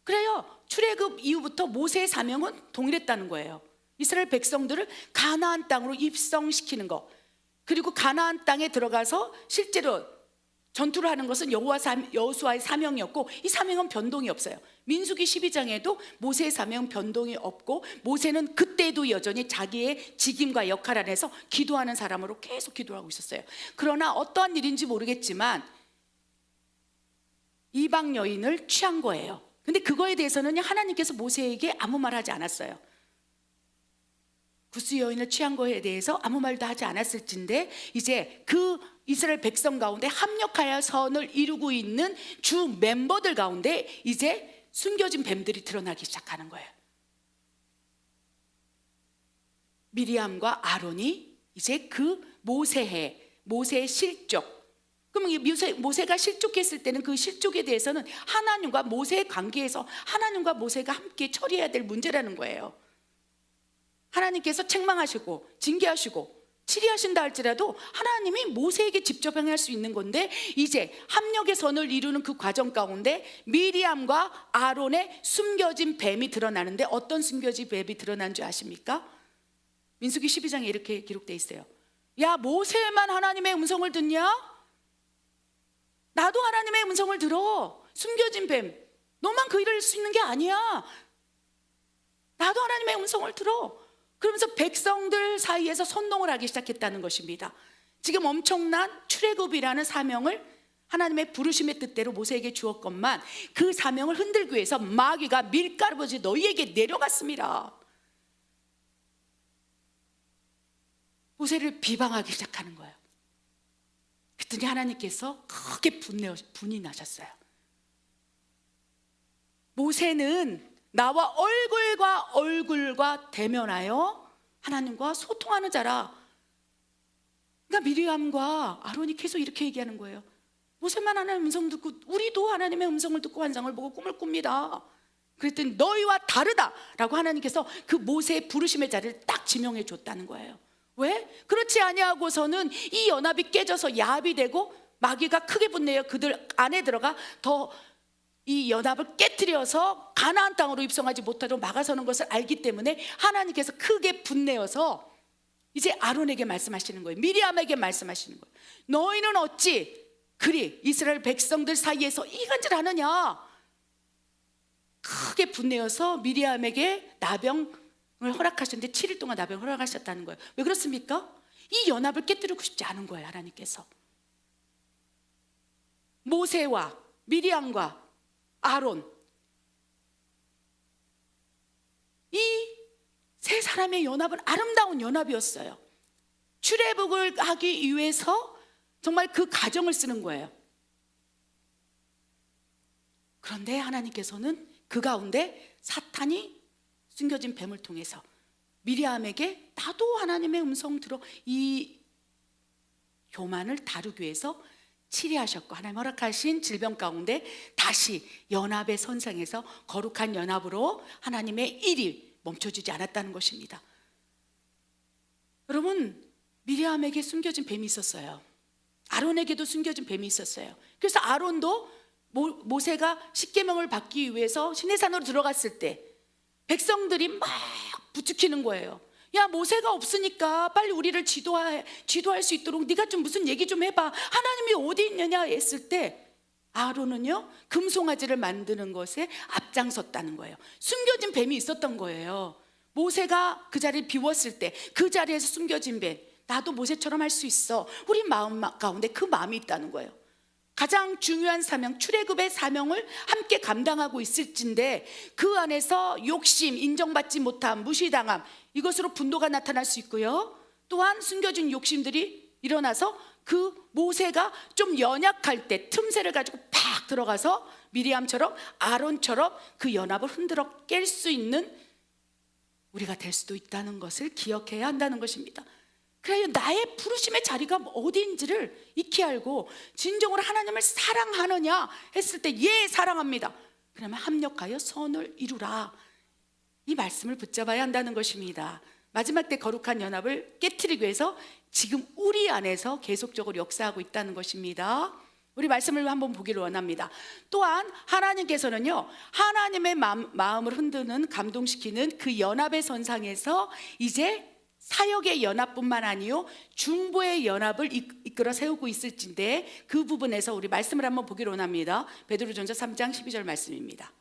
그래요. 출애굽 이후부터 모세의 사명은 동일했다는 거예요. 이스라엘 백성들을 가나안 땅으로 입성시키는 것, 그리고 가나안 땅에 들어가서 실제로 전투를 하는 것은 여호수아의 사명이었고, 이 사명은 변동이 없어요. 민수기 12장에도 모세의 사명 변동이 없고, 모세는 그때도 여전히 자기의 직임과 역할 안에서 기도하는 사람으로 계속 기도하고 있었어요. 그러나 어떠한 일인지 모르겠지만 이방 여인을 취한 거예요. 근데 그거에 대해서는 하나님께서 모세에게 아무 말 하지 않았어요. 구스 여인을 취한 거에 대해서 아무 말도 하지 않았을진데, 이제 그 이스라엘 백성 가운데 합력하여 선을 이루고 있는 주 멤버들 가운데 이제 숨겨진 뱀들이 드러나기 시작하는 거예요. 미리암과 아론이 이제 그 모세의 실족, 그럼 모세가 실족했을 때는 그 실족에 대해서는 하나님과 모세의 관계에서 하나님과 모세가 함께 처리해야 될 문제라는 거예요. 하나님께서 책망하시고 징계하시고 치리하신다 할지라도 하나님이 모세에게 직접 행할 수 있는 건데, 이제 합력의 선을 이루는 그 과정 가운데 미리암과 아론의 숨겨진 뱀이 드러나는데, 어떤 숨겨진 뱀이 드러난 줄 아십니까? 민수기 12장에 이렇게 기록되어 있어요. 야, 모세만 하나님의 음성을 듣냐? 나도 하나님의 음성을 들어. 숨겨진 뱀, 너만 그 일을 할 수 있는 게 아니야. 나도 하나님의 음성을 들어. 그러면서 백성들 사이에서 선동을 하기 시작했다는 것입니다. 지금 엄청난 출애굽이라는 사명을 하나님의 부르심의 뜻대로 모세에게 주었건만, 그 사명을 흔들기 위해서 마귀가 밀가루버지 너희에게 내려갔습니다. 모세를 비방하기 시작하는 거예요. 그랬더니 하나님께서 크게 분이 나셨어요. 모세는 나와 얼굴과 대면하여 하나님과 소통하는 자라. 그러니까 미리암과 아론이 계속 이렇게 얘기하는 거예요. 모세만 하나님의 음성 듣고, 우리도 하나님의 음성을 듣고 환상을 보고 꿈을 꿉니다. 그랬더니 너희와 다르다라고 하나님께서 그 모세의 부르심의 자리를 딱 지명해 줬다는 거예요. 왜? 그렇지 아니하고서는 이 연합이 깨져서 야합이 되고 마귀가 크게 분내어 그들 안에 들어가 더 이 연합을 깨트려서 가나안 땅으로 입성하지 못하도록 막아서는 것을 알기 때문에 하나님께서 크게 분내어서 이제 아론에게 말씀하시는 거예요. 미리암에게 말씀하시는 거예요. 너희는 어찌 그리 이스라엘 백성들 사이에서 이간질하느냐? 크게 분내어서 미리암에게 나병을 허락하셨는데 7일 동안 나병을 허락하셨다는 거예요. 왜 그렇습니까? 이 연합을 깨뜨리고 싶지 않은 거예요. 하나님께서 모세와 미리암과 아론, 이 세 사람의 연합은 아름다운 연합이었어요. 출애굽을 하기 위해서 정말 그 가정을 쓰는 거예요. 그런데 하나님께서는 그 가운데 사탄이 숨겨진 뱀을 통해서 미리암에게 나도 하나님의 음성 들어, 이 교만을 다루기 위해서 치리하셨고 하나님 허락하신 질병 가운데 다시 연합의 선상에서 거룩한 연합으로 하나님의 일이 멈춰지지 않았다는 것입니다. 여러분, 미리암에게 숨겨진 뱀이 있었어요. 아론에게도 숨겨진 뱀이 있었어요. 그래서 아론도 모세가 십계명을 받기 위해서 시내산으로 들어갔을 때 백성들이 막 부추기는 거예요. 야, 모세가 없으니까 빨리 우리를 지도할 수 있도록 네가 좀 무슨 얘기 좀 해봐. 하나님이 어디 있느냐 했을 때 아론은요, 금송아지를 만드는 것에 앞장섰다는 거예요. 숨겨진 뱀이 있었던 거예요. 모세가 그 자리를 비웠을 때 그 자리에서 숨겨진 뱀, 나도 모세처럼 할 수 있어. 우리 마음 가운데 그 마음이 있다는 거예요. 가장 중요한 사명, 출애굽의 사명을 함께 감당하고 있을진데 그 안에서 욕심, 인정받지 못함, 무시당함, 이것으로 분노가 나타날 수 있고요. 또한 숨겨진 욕심들이 일어나서 그 모세가 좀 연약할 때 틈새를 가지고 팍 들어가서 미리암처럼 아론처럼 그 연합을 흔들어 깰 수 있는 우리가 될 수도 있다는 것을 기억해야 한다는 것입니다. 그래야 나의 부르심의 자리가 어디인지를 익히 알고 진정으로 하나님을 사랑하느냐 했을 때 예, 사랑합니다. 그러면 합력하여 선을 이루라. 이 말씀을 붙잡아야 한다는 것입니다. 마지막 때 거룩한 연합을 깨트리기 위해서 지금 우리 안에서 계속적으로 역사하고 있다는 것입니다. 우리 말씀을 한번 보기를 원합니다. 또한 하나님께서는요, 하나님의 마음을 흔드는, 감동시키는 그 연합의 선상에서 이제 사역의 연합뿐만 아니요 중보의 연합을 이끌어 세우고 있을진데 그 부분에서 우리 말씀을 한번 보기를 원합니다. 베드로전서 3장 12절 말씀입니다.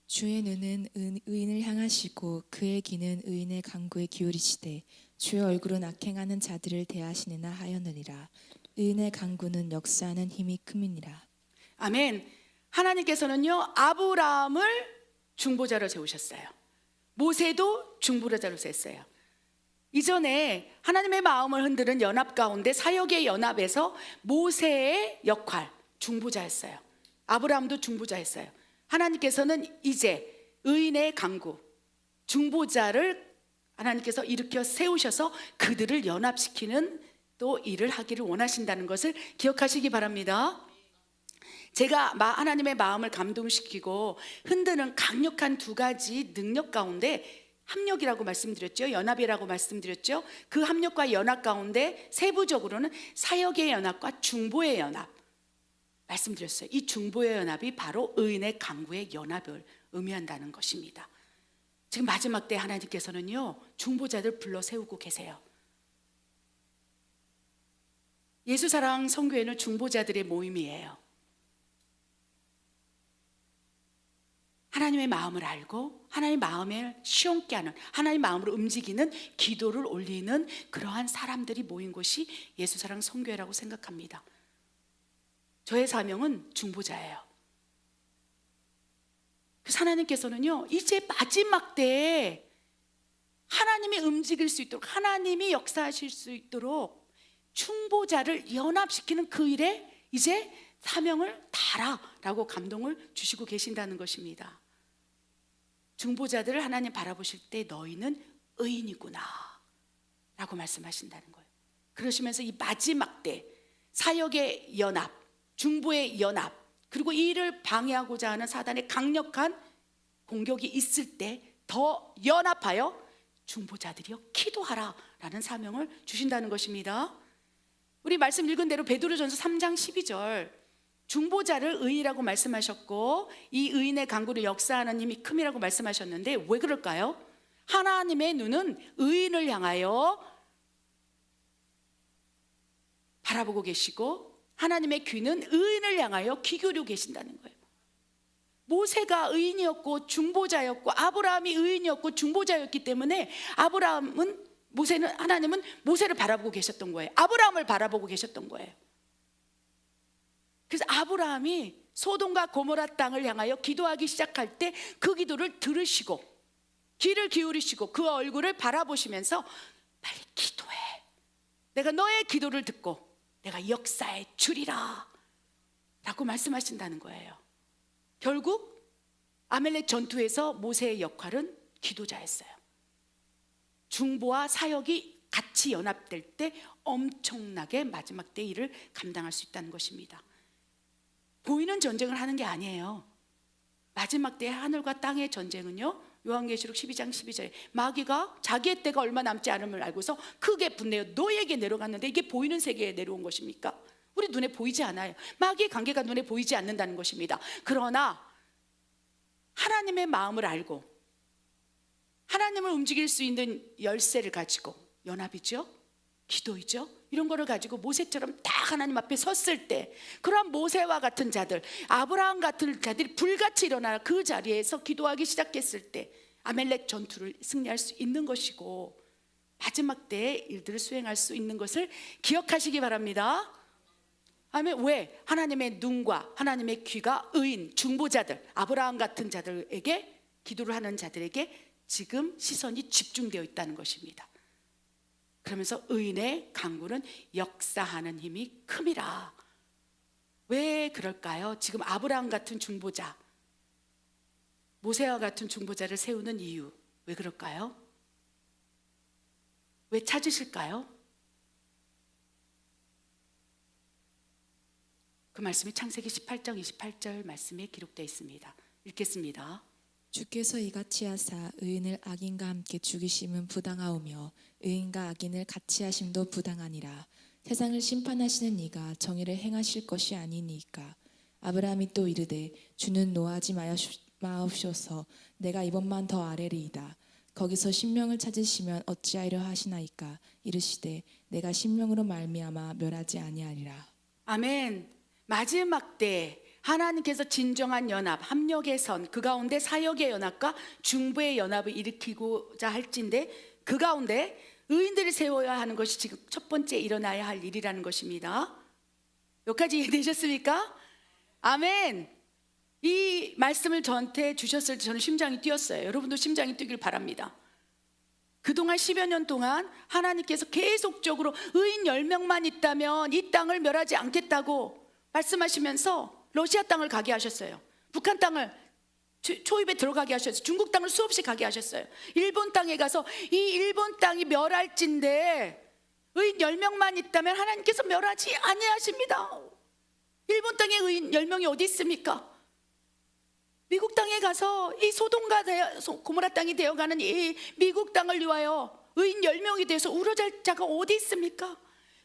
주의 눈은 의인을 향하시고 그의 귀는 의인의 간구에 기울이시되 주의 얼굴은 악행하는 자들을 대하시느나 하였느니라. 의인의 간구는 역사하는 힘이 큼이니라. 아멘. 하나님께서는요, 아브라함을 중보자로 세우셨어요. 모세도 중보자로 세웠어요. 이전에 하나님의 마음을 흔드는 연합 가운데 사역의 연합에서 모세의 역할, 중보자였어요. 아브라함도 중보자였어요. 하나님께서는 이제 의인의 간구, 중보자를 하나님께서 일으켜 세우셔서 그들을 연합시키는 또 일을 하기를 원하신다는 것을 기억하시기 바랍니다. 제가 하나님의 마음을 감동시키고 흔드는 강력한 두 가지 능력 가운데 합력이라고 말씀드렸죠. 연합이라고 말씀드렸죠. 그 합력과 연합 가운데 세부적으로는 사역의 연합과 중보의 연합 말씀드렸어요. 이 중보의 연합이 바로 의인의 간구의 연합을 의미한다는 것입니다. 지금 마지막 때 하나님께서는요, 중보자들 불러 세우고 계세요. 예수사랑 선교회는 중보자들의 모임이에요. 하나님의 마음을 알고 하나님의 마음에 시원케 하는, 하나님의 마음으로 움직이는 기도를 올리는 그러한 사람들이 모인 곳이 예수사랑 선교회라고 생각합니다. 저의 사명은 중보자예요. 그래서 하나님께서는요, 이제 마지막 때에 하나님이 움직일 수 있도록, 하나님이 역사하실 수 있도록 중보자를 연합시키는 그 일에 이제 사명을 다라라고 감동을 주시고 계신다는 것입니다. 중보자들을 하나님 바라보실 때 너희는 의인이구나 라고 말씀하신다는 거예요. 그러시면서 이 마지막 때 사역의 연합, 중보의 연합, 그리고 이 일을 방해하고자 하는 사단의 강력한 공격이 있을 때 더 연합하여 중보자들이여 기도하라 라는 사명을 주신다는 것입니다. 우리 말씀 읽은 대로 베드로전서 3장 12절, 중보자를 의인이라고 말씀하셨고 이 의인의 간구를 역사하는 힘이 큼이라고 말씀하셨는데 왜 그럴까요? 하나님의 눈은 의인을 향하여 바라보고 계시고 하나님의 귀는 의인을 향하여 귀 기울이고 계신다는 거예요. 모세가 의인이었고 중보자였고 아브라함이 의인이었고 중보자였기 때문에 하나님은 모세를 바라보고 계셨던 거예요. 아브라함을 바라보고 계셨던 거예요. 그래서 아브라함이 소돔과 고모라 땅을 향하여 기도하기 시작할 때 그 기도를 들으시고 귀를 기울이시고 그 얼굴을 바라보시면서 빨리 기도해. 내가 너의 기도를 듣고 내가 역사해 주리라 라고 말씀하신다는 거예요. 결국 아멜렉 전투에서 모세의 역할은 기도자였어요. 중보와 사역이 같이 연합될 때 엄청나게 마지막 때 일을 감당할 수 있다는 것입니다. 보이는 전쟁을 하는 게 아니에요. 마지막 때 하늘과 땅의 전쟁은요, 요한계시록 12장 12절에 마귀가 자기의 때가 얼마 남지 않음을 알고서 크게 분내어 너에게 내려갔는데 이게 보이는 세계에 내려온 것입니까? 우리 눈에 보이지 않아요. 마귀의 관계가 눈에 보이지 않는다는 것입니다. 그러나 하나님의 마음을 알고 하나님을 움직일 수 있는 열쇠를 가지고, 연합이죠, 기도이죠, 이런 거를 가지고 모세처럼 딱 하나님 앞에 섰을 때, 그러한 모세와 같은 자들, 아브라함 같은 자들이 불같이 일어나 그 자리에서 기도하기 시작했을 때 아멜렉 전투를 승리할 수 있는 것이고, 마지막 때에 일들을 수행할 수 있는 것을 기억하시기 바랍니다. 아멘. 왜? 하나님의 눈과 하나님의 귀가 의인, 중보자들, 아브라함 같은 자들에게, 기도를 하는 자들에게 지금 시선이 집중되어 있다는 것입니다. 그러면서 의인의 강구는 역사하는 힘이 큼이라. 왜 그럴까요? 지금 아브라함 같은 중보자, 모세와 같은 중보자를 세우는 이유, 왜 그럴까요? 왜 찾으실까요? 그 말씀이 창세기 18장 28절 말씀에 기록되어 있습니다. 읽겠습니다. 주께서 이같이 하사 의인을 악인과 함께 죽이심은 부당하오며 의인과 악인을 같이 하심도 부당하니라. 세상을 심판하시는 이가 정의를 행하실 것이 아니니까. 아브라함이 또 이르되 주는 노하지 마옵소서. 내가 이번만 더 아뢰리이다. 거기서 신명을 찾으시면 어찌하려 하시나이까. 이르시되 내가 신명으로 말미암아 멸하지 아니하리라. 아멘. 마지막 때 하나님께서 진정한 연합, 합력의 선, 그 가운데 사역의 연합과 중보의 연합을 일으키고자 할진데, 그 가운데 의인들을 세워야 하는 것이 지금 첫 번째 일어나야 할 일이라는 것입니다. 여기까지 이해되셨습니까? 아멘. 이 말씀을 저한테 주셨을 때 저는 심장이 뛰었어요. 여러분도 심장이 뛰길 바랍니다. 그동안 10여 년 동안 하나님께서 계속적으로 의인 10명만 있다면 이 땅을 멸하지 않겠다고 말씀하시면서 러시아 땅을 가게 하셨어요. 북한 땅을 초입에 들어가게 하셨어요. 중국 땅을 수없이 가게 하셨어요. 일본 땅에 가서 이 일본 땅이 멸할진데 의인 10명만 있다면 하나님께서 멸하지 아니하십니다. 일본 땅에 의인 10명이 어디 있습니까? 미국 땅에 가서 이 소돔과 고모라 땅이 되어가는 이 미국 땅을 위하여 의인 10명이 돼서 우러질 자가 어디 있습니까?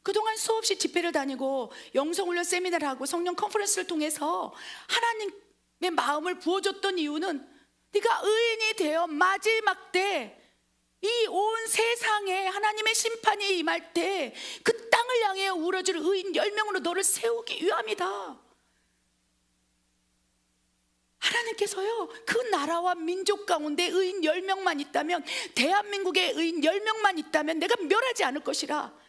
그동안 수없이 집회를 다니고 영성훈련 세미나를 하고 성령 컨퍼런스를 통해서 하나님의 마음을 부어줬던 이유는, 네가 의인이 되어 마지막 때 이 온 세상에 하나님의 심판이 임할 때 그 땅을 향해 우러질 의인 10명으로 너를 세우기 위함이다. 하나님께서요, 그 나라와 민족 가운데 의인 10명만 있다면, 대한민국에 의인 10명만 있다면 내가 멸하지 않을 것이라.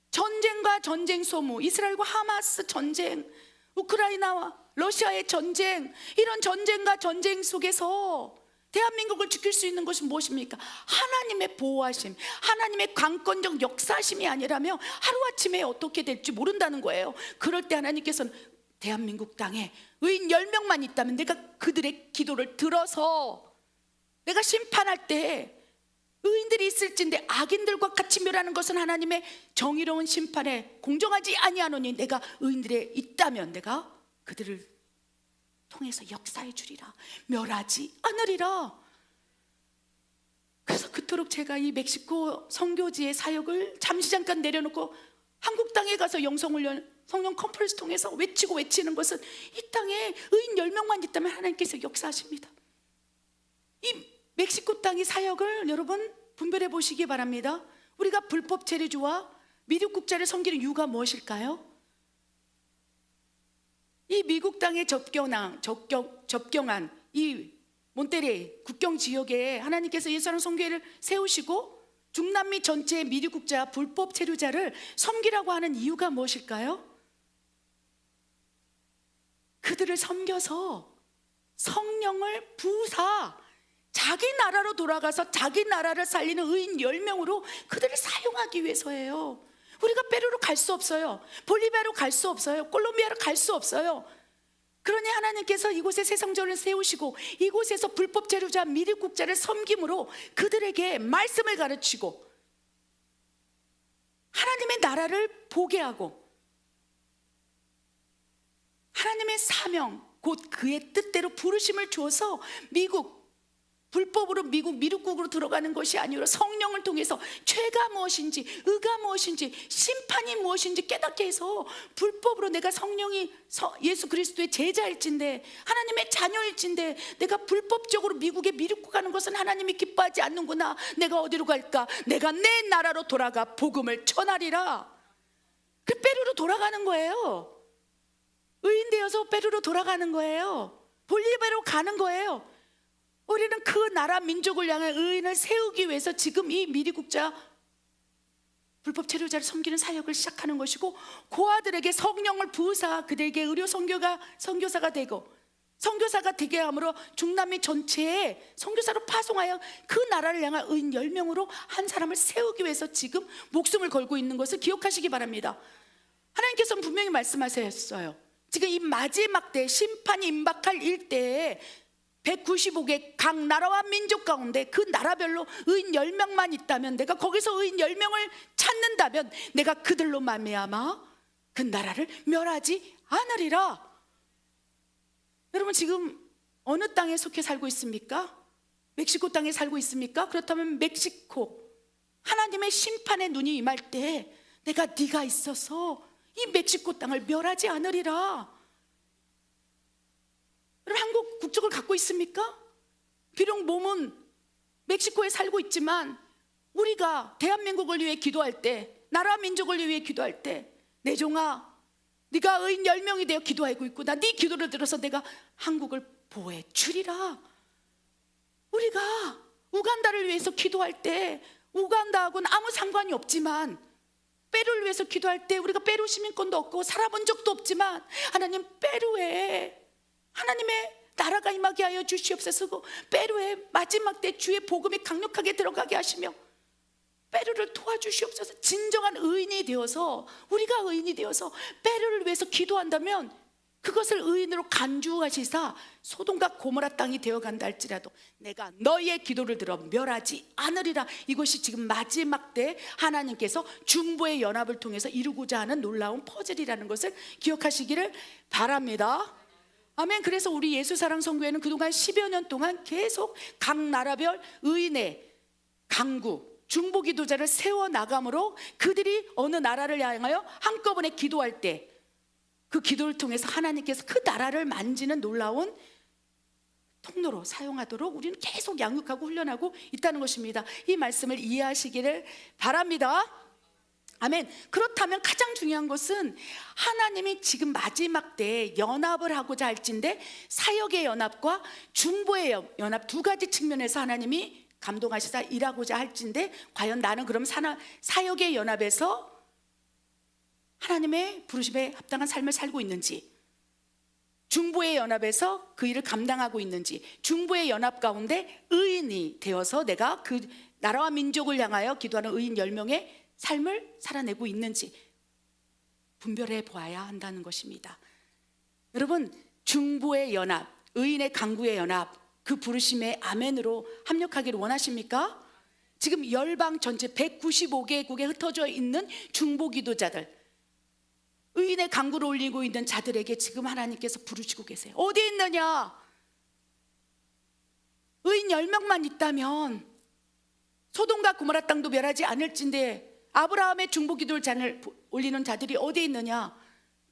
전쟁과 전쟁 소무, 이스라엘과 하마스 전쟁, 우크라이나와 러시아의 전쟁, 이런 전쟁과 전쟁 속에서 대한민국을 지킬 수 있는 것은 무엇입니까? 하나님의 보호하심, 하나님의 강권적 역사하심이 아니라면 하루아침에 어떻게 될지 모른다는 거예요. 그럴 때 하나님께서는 대한민국 땅에 의인 10명만 있다면 내가 그들의 기도를 들어서 내가 심판할 때 의인들이 있을진데 악인들과 같이 멸하는 것은 하나님의 정의로운 심판에 공정하지 아니하노니, 내가 의인들에 있다면 내가 그들을 통해서 역사해 주리라, 멸하지 않으리라. 그래서 그토록 제가 이 멕시코 선교지의 사역을 잠시 잠깐 내려놓고 한국 땅에 가서 영성훈련 성령 컨퍼런스 통해서 외치는 것은, 이 땅에 의인 10명만 있다면 하나님께서 역사하십니다. 이 멕시코 땅의 사역을 여러분 분별해 보시기 바랍니다. 우리가 불법 체류주와 미국 국자를 섬기는 이유가 무엇일까요? 이 미국 땅에 접경한 이 몬테레이 국경 지역에 하나님께서 예수라는 선교회를 세우시고 중남미 전체의 미국 국자 불법 체류자를 섬기라고 하는 이유가 무엇일까요? 그들을 섬겨서 성령을 부사 자기 나라로 돌아가서 자기 나라를 살리는 의인 10명으로 그들을 사용하기 위해서예요. 우리가 페루로 갈 수 없어요. 볼리비아로 갈 수 없어요. 콜롬비아로 갈 수 없어요. 그러니 하나님께서 이곳에 새 성전을 세우시고 이곳에서 불법 체류자 미립국자를 섬김으로 그들에게 말씀을 가르치고 하나님의 나라를 보게 하고 하나님의 사명 곧 그의 뜻대로 부르심을 주어서 미국 불법으로 미륵국으로 들어가는 것이 아니라 성령을 통해서 죄가 무엇인지, 의가 무엇인지, 심판이 무엇인지 깨닫게 해서 불법으로 내가 성령이 예수 그리스도의 제자일진데, 하나님의 자녀일진데, 내가 불법적으로 미국에 미륵국 가는 것은 하나님이 기뻐하지 않는구나. 내가 어디로 갈까? 내가 내 나라로 돌아가 복음을 전하리라. 그 페루로 돌아가는 거예요. 의인 되어서 페루로 돌아가는 거예요. 볼리비아로 가는 거예요. 우리는 그 나라 민족을 향해 의인을 세우기 위해서 지금 이 미리국자 불법 체류자를 섬기는 사역을 시작하는 것이고, 고아들에게 성령을 부으사 그들에게 의료 선교사가 되고, 선교사가 되게 함으로 중남미 전체에 선교사로 파송하여 그 나라를 향한 의인 10명으로 한 사람을 세우기 위해서 지금 목숨을 걸고 있는 것을 기억하시기 바랍니다. 하나님께서는 분명히 말씀하셨어요. 지금 이 마지막 때 심판이 임박할 일대에 195개 각 나라와 민족 가운데 그 나라별로 의인 10명만 있다면, 내가 거기서 의인 10명을 찾는다면 내가 그들로 말미암아 그 나라를 멸하지 않으리라. 여러분, 지금 어느 땅에 속해 살고 있습니까? 멕시코 땅에 살고 있습니까? 그렇다면 멕시코 하나님의 심판의 눈이 임할 때 내가 네가 있어서 이 멕시코 땅을 멸하지 않으리라. 여러분, 한국 국적을 갖고 있습니까? 비록 몸은 멕시코에 살고 있지만 우리가 대한민국을 위해 기도할 때, 나라 민족을 위해 기도할 때, 내 종아 네가 의인 10명이 되어 기도하고 있구나. 네 기도를 들어서 내가 한국을 보호해 주리라. 우리가 우간다를 위해서 기도할 때 우간다하고는 아무 상관이 없지만, 페루를 위해서 기도할 때 우리가 페루 시민권도 없고 살아본 적도 없지만, 하나님 페루에 하나님의 나라가 임하게 하여 주시옵소서. 페루의 마지막 때 주의 복음이 강력하게 들어가게 하시며 페루를 도와주시옵소서. 진정한 의인이 되어서, 우리가 의인이 되어서 페루를 위해서 기도한다면 그것을 의인으로 간주하시사 소돔과 고모라 땅이 되어간다 할지라도 내가 너희의 기도를 들어 멸하지 않으리라. 이것이 지금 마지막 때 하나님께서 중보의 연합을 통해서 이루고자 하는 놀라운 퍼즐이라는 것을 기억하시기를 바랍니다. 아멘. 그래서 우리 예수사랑선교회는 그동안 10여 년 동안 계속 각 나라별 의인의 강구, 중보기도자를 세워나감으로 그들이 어느 나라를 향하여 한꺼번에 기도할 때 그 기도를 통해서 하나님께서 그 나라를 만지는 놀라운 통로로 사용하도록 우리는 계속 양육하고 훈련하고 있다는 것입니다. 이 말씀을 이해하시기를 바랍니다. 아멘. 그렇다면 가장 중요한 것은 하나님이 지금 마지막 때에 연합을 하고자 할진데, 사역의 연합과 중보의 연합 두 가지 측면에서 하나님이 감동하시사 일하고자 할진데, 과연 나는 그럼 사역의 연합에서 하나님의 부르심에 합당한 삶을 살고 있는지, 중보의 연합에서 그 일을 감당하고 있는지, 중보의 연합 가운데 의인이 되어서 내가 그 나라와 민족을 향하여 기도하는 의인 10명의 삶을 살아내고 있는지 분별해 보아야 한다는 것입니다. 여러분, 중보의 연합, 의인의 강구의 연합, 그 부르심의 아멘으로 합력하기를 원하십니까? 지금 열방 전체 195개국에 흩어져 있는 중보 기도자들, 의인의 강구를 올리고 있는 자들에게 지금 하나님께서 부르시고 계세요. 어디 있느냐? 의인 10명만 있다면 소돔과 고모라 땅도 멸하지 않을진데, 아브라함의 중보 기도를 잔을 올리는 자들이 어디 있느냐?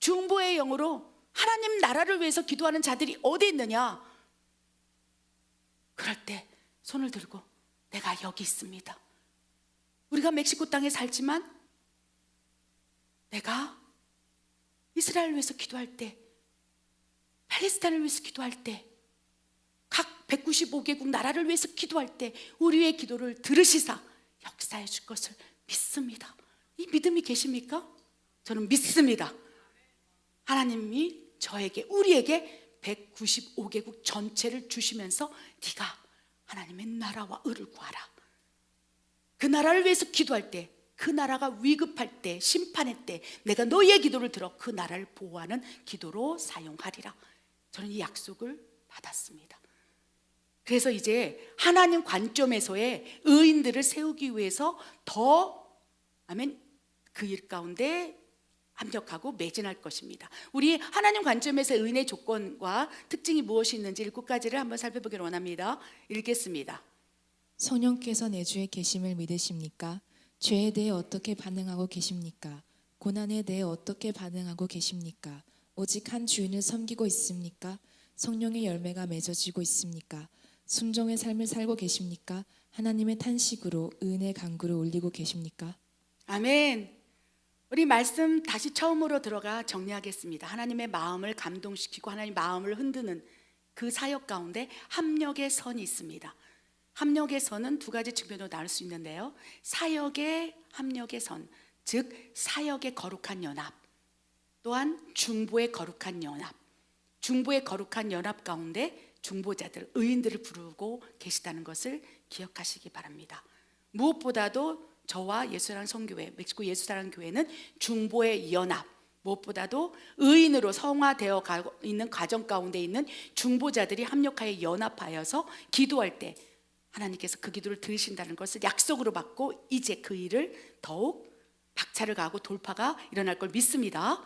중보의 영으로 하나님 나라를 위해서 기도하는 자들이 어디 있느냐? 그럴 때 손을 들고 내가 여기 있습니다. 우리가 멕시코 땅에 살지만 내가 이스라엘을 위해서 기도할 때, 팔레스타인을 위해서 기도할 때, 각 195개국 나라를 위해서 기도할 때 우리의 기도를 들으시사 역사해 줄 것을 믿습니다. 이 믿음이 계십니까? 저는 믿습니다. 하나님이 저에게, 우리에게 195개국 전체를 주시면서 네가 하나님의 나라와 의를 구하라. 그 나라를 위해서 기도할 때, 그 나라가 위급할 때, 심판의 때 내가 너희의 기도를 들어 그 나라를 보호하는 기도로 사용하리라. 저는 이 약속을 받았습니다. 그래서 이제 하나님 관점에서의 의인들을 세우기 위해서 더, 아멘, 그 일 가운데 합력하고 매진할 것입니다. 우리 하나님 관점에서 의인의 조건과 특징이 무엇이 있는지 7가지를 한번 살펴보기를 원합니다. 읽겠습니다. 성령께서 내주에 계심을 믿으십니까? 죄에 대해 어떻게 반응하고 계십니까? 고난에 대해 어떻게 반응하고 계십니까? 오직 한 주인을 섬기고 있습니까? 성령의 열매가 맺어지고 있습니까? 순종의 삶을 살고 계십니까? 하나님의 탄식으로 의인의 강구를 올리고 계십니까? 아멘. 우리 말씀 다시 처음으로 들어가 정리하겠습니다. 하나님의 마음을 감동시키고 하나님 마음을 흔드는 그 사역 가운데 합력의 선이 있습니다. 합력의 선은 2가지 측면으로 나눌 수 있는데요. 사역의 합력의 선, 즉 사역의 거룩한 연합, 또한 중보의 거룩한 연합. 중보의 거룩한 연합 가운데 중보자들, 의인들을 부르고 계시다는 것을 기억하시기 바랍니다. 무엇보다도 저와 예수사랑 선교회, 멕시코 예수사랑 교회는 중보의 연합, 무엇보다도 의인으로 성화되어 가고 있는 과정 가운데 있는 중보자들이 합력하여 연합하여서 기도할 때 하나님께서 그 기도를 들으신다는 것을 약속으로 받고 이제 그 일을 더욱 박차를 가하고 돌파가 일어날 걸 믿습니다.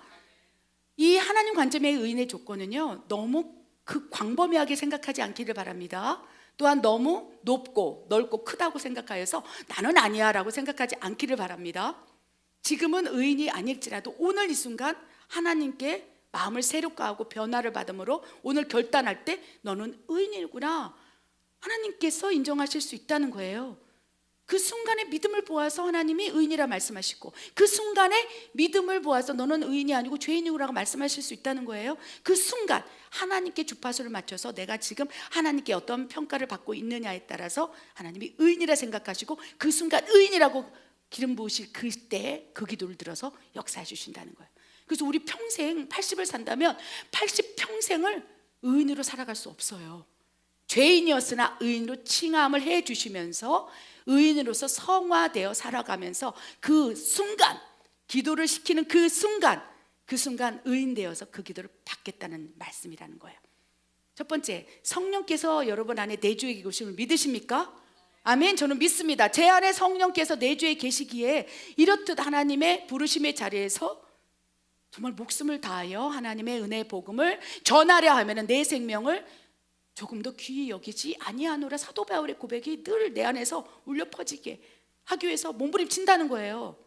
이 하나님 관점의 의인의 조건은요, 너무 광범위하게 생각하지 않기를 바랍니다. 또한 너무 높고 넓고 크다고 생각하여서 나는 아니야 라고 생각하지 않기를 바랍니다. 지금은 의인이 아닐지라도 오늘 이 순간 하나님께 마음을 새롭게 하고 변화를 받음으로 오늘 결단할 때 너는 의인이구나, 하나님께서 인정하실 수 있다는 거예요. 그 순간에 믿음을 보아서 하나님이 의인이라 말씀하시고, 그 순간에 믿음을 보아서 너는 의인이 아니고 죄인이라고 말씀하실 수 있다는 거예요. 그 순간 하나님께 주파수를 맞춰서 내가 지금 하나님께 어떤 평가를 받고 있느냐에 따라서 하나님이 의인이라 생각하시고 그 순간 의인이라고 기름 부으실 그때 그 기도를 들어서 역사해 주신다는 거예요. 그래서 우리 평생 80을 산다면 80평생을 의인으로 살아갈 수 없어요. 죄인이었으나 의인으로 칭함을 해 주시면서 의인으로서 성화되어 살아가면서 그 순간, 기도를 시키는 그 순간 의인 되어서 그 기도를 받겠다는 말씀이라는 거예요. 첫 번째, 성령께서 여러분 안에 내주에 계심을 믿으십니까? 아멘. 저는 믿습니다. 제 안에 성령께서 내주에 계시기에 이렇듯 하나님의 부르심의 자리에서 정말 목숨을 다하여 하나님의 은혜의 복음을 전하려 하면 내 생명을 조금 더 귀히 여기지 아니하노라. 사도 바울의 고백이 늘 내 안에서 울려 퍼지게 하기 위해서 몸부림친다는 거예요.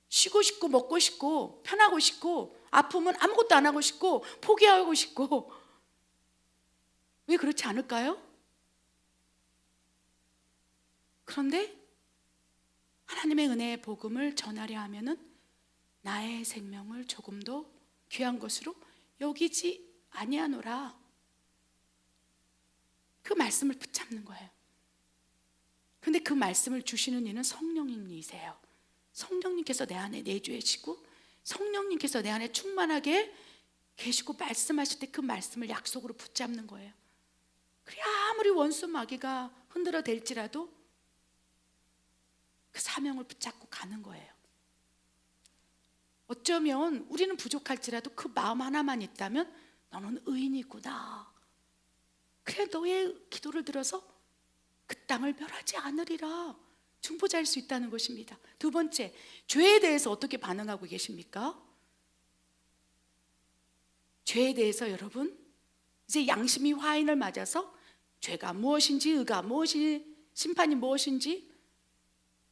쉬고 싶고 먹고 싶고 편하고 싶고 아프면 아무것도 안 하고 싶고 포기하고 싶고, 왜 그렇지 않을까요? 그런데 하나님의 은혜의 복음을 전하려 하면은 나의 생명을 조금 더 귀한 것으로 여기지 아니하노라. 그 말씀을 붙잡는 거예요. 근데 그 말씀을 주시는 이는 성령님이세요. 성령님께서 내 안에 내주시고 성령님께서 내 안에 충만하게 계시고 말씀하실 때 그 말씀을 약속으로 붙잡는 거예요. 그래 아무리 원수 마귀가 흔들어 댈지라도 그 사명을 붙잡고 가는 거예요. 어쩌면 우리는 부족할지라도 그 마음 하나만 있다면 너는 의인이구나, 그래 너의 기도를 들어서 그 땅을 멸하지 않으리라 중보자일 수 있다는 것입니다. 2번째, 죄에 대해서 어떻게 반응하고 계십니까? 죄에 대해서 여러분 이제 양심이 화인을 맞아서 죄가 무엇인지 의가 무엇이 심판이 무엇인지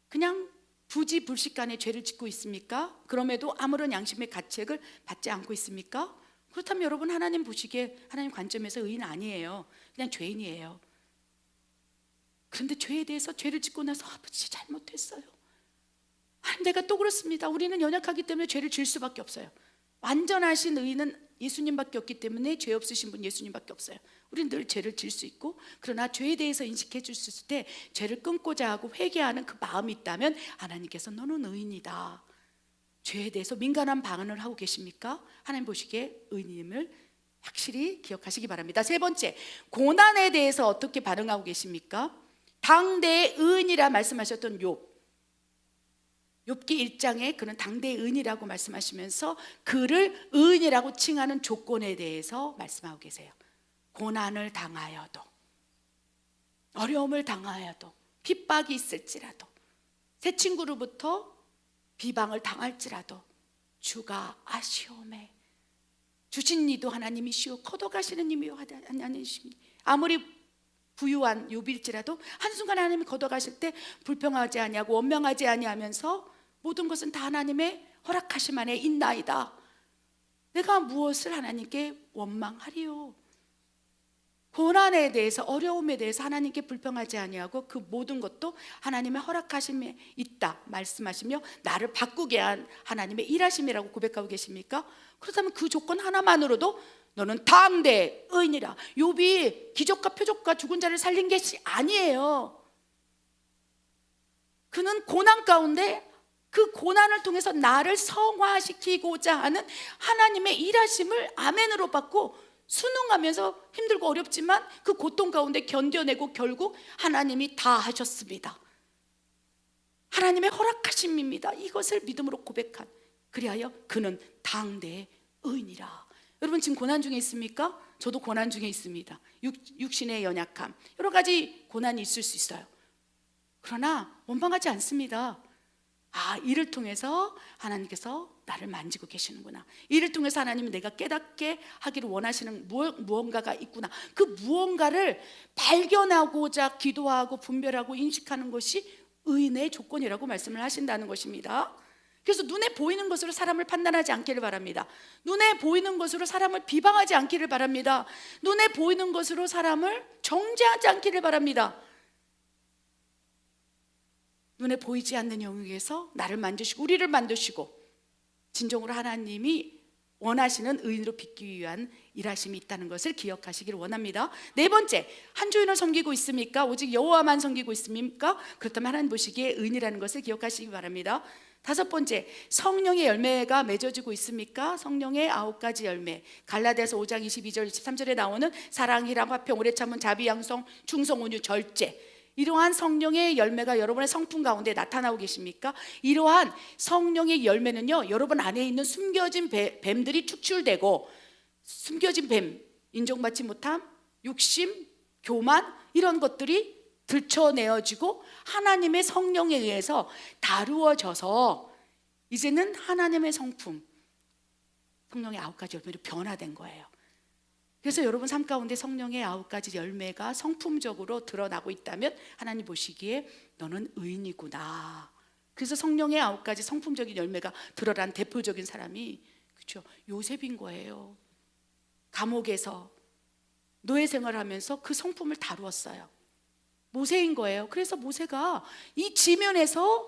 그냥 부지불식간에 죄를 짓고 있습니까? 그럼에도 아무런 양심의 가책을 받지 않고 있습니까? 그렇다면 여러분 하나님 보시기에 하나님 관점에서 의인 아니에요. 그냥 죄인이에요. 그런데 죄에 대해서 죄를 짓고 나서 아버지 잘못했어요. 내가 또 그렇습니다. 우리는 연약하기 때문에 죄를 질 수밖에 없어요. 완전하신 의인은 예수님밖에 없기 때문에 죄 없으신 분 예수님밖에 없어요. 우리는 늘 죄를 질 수 있고, 그러나 죄에 대해서 인식해 주실 때 죄를 끊고자 하고 회개하는 그 마음이 있다면 하나님께서 너는 의인이다, 죄에 대해서 민감한 반응을 하고 계십니까? 하나님 보시기에 의인임을 확실히 기억하시기 바랍니다. 3번째, 고난에 대해서 어떻게 반응하고 계십니까? 당대의 의인이라 말씀하셨던 욥기 1장에 그는 당대의 의인이라고 말씀하시면서 그를 의인이라고 칭하는 조건에 대해서 말씀하고 계세요. 고난을 당하여도, 어려움을 당하여도, 핍박이 있을지라도, 새 친구로부터 비방을 당할지라도, 주가 아시오매. 주신 이도 하나님이시오 걷어가시는 이요 하나님이시니. 아무리 부유한 욥일지라도 한순간 하나님이 걷어가실 때 불평하지 아니하고 원망하지 아니하면서 모든 것은 다 하나님의 허락하심 안에 있나이다. 내가 무엇을 하나님께 원망하리요. 고난에 대해서, 어려움에 대해서 하나님께 불평하지 아니하고 그 모든 것도 하나님의 허락하심에 있다 말씀하시며 나를 바꾸게 한 하나님의 일하심이라고 고백하고 계십니까? 그렇다면 그 조건 하나만으로도 너는 당대 의인이라. 욥이 기적과 표적과 죽은 자를 살린 게 아니에요. 그는 고난 가운데 그 고난을 통해서 나를 성화시키고자 하는 하나님의 일하심을 아멘으로 받고 순응하면서 힘들고 어렵지만 그 고통 가운데 견뎌내고 결국 하나님이 다 하셨습니다. 하나님의 허락하심입니다. 이것을 믿음으로 고백한, 그리하여 그는 당대의 의인이라. 여러분 지금 고난 중에 있습니까? 저도 고난 중에 있습니다. 육신의 연약함, 여러 가지 고난이 있을 수 있어요. 그러나 원망하지 않습니다. 이를 통해서 하나님께서 나를 만지고 계시는구나. 이를 통해서 하나님은 내가 깨닫게 하기를 원하시는 무언가가 있구나. 그 무언가를 발견하고자 기도하고 분별하고 인식하는 것이 의인의 조건이라고 말씀을 하신다는 것입니다. 그래서 눈에 보이는 것으로 사람을 판단하지 않기를 바랍니다. 눈에 보이는 것으로 사람을 비방하지 않기를 바랍니다. 눈에 보이는 것으로 사람을 정죄하지 않기를 바랍니다. 눈에 보이지 않는 영역에서 나를 만드시고 우리를 만드시고 진정으로 하나님이 원하시는 의인으로 빚기 위한 일하심이 있다는 것을 기억하시기를 원합니다. 네 번째, 한 주인을 섬기고 있습니까? 오직 여호와만 섬기고 있습니까? 그렇다면 하나님 보시기에 의인이라는 것을 기억하시기 바랍니다. 다섯 번째, 성령의 열매가 맺어지고 있습니까? 성령의 9가지 열매, 갈라디아서 5장 22절 23절에 나오는 사랑, 희락, 화평, 오래 참음, 자비, 양성, 충성, 온유, 절제, 이러한 성령의 열매가 여러분의 성품 가운데 나타나고 계십니까? 이러한 성령의 열매는요, 여러분 안에 있는 숨겨진 뱀들이 축출되고, 숨겨진 뱀, 인정받지 못함, 욕심, 교만, 이런 것들이 들춰내어지고 하나님의 성령에 의해서 다루어져서 이제는 하나님의 성품, 성령의 9가지 열매로 변화된 거예요. 그래서 여러분 삶 가운데 성령의 9가지 열매가 성품적으로 드러나고 있다면 하나님 보시기에 너는 의인이구나. 그래서 성령의 9가지 성품적인 열매가 드러난 대표적인 사람이, 그렇죠, 요셉인 거예요. 감옥에서 노예 생활하면서 그 성품을 다루었어요. 모세인 거예요. 그래서 모세가 이 지면에서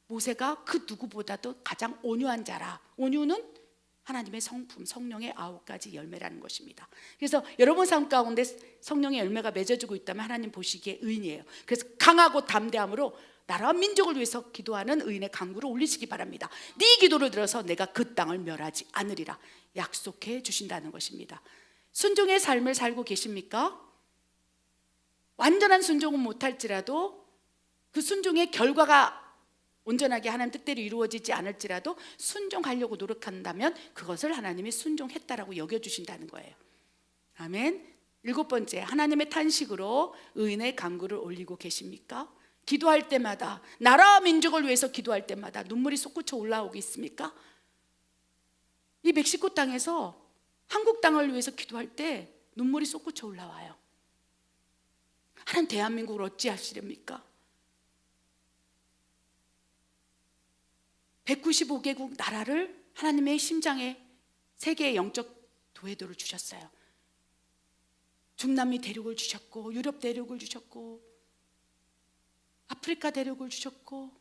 모세가 그 누구보다도 가장 온유한 자라. 온유는 하나님의 성품, 성령의 9가지 열매라는 것입니다. 그래서 여러분 삶 가운데 성령의 열매가 맺어지고 있다면 하나님 보시기에 의인이에요. 그래서 강하고 담대함으로 나라와 민족을 위해서 기도하는 의인의 강구를 올리시기 바랍니다. 네 기도를 들어서 내가 그 땅을 멸하지 않으리라 약속해 주신다는 것입니다. 순종의 삶을 살고 계십니까? 완전한 순종은 못할지라도 그 순종의 결과가 온전하게 하나님 뜻대로 이루어지지 않을지라도 순종하려고 노력한다면 그것을 하나님이 순종했다라고 여겨주신다는 거예요. 아멘. 7번째, 하나님의 탄식으로 의인의 간구를 올리고 계십니까? 기도할 때마다, 나라와 민족을 위해서 기도할 때마다 눈물이 솟구쳐 올라오고 있습니까? 이 멕시코 땅에서 한국 땅을 위해서 기도할 때 눈물이 솟구쳐 올라와요. 하나님 대한민국을 어찌하시렵니까? 195개국 나라를 하나님의 심장에 세계의 영적 도회도를 주셨어요. 중남미 대륙을 주셨고, 유럽 대륙을 주셨고, 아프리카 대륙을 주셨고,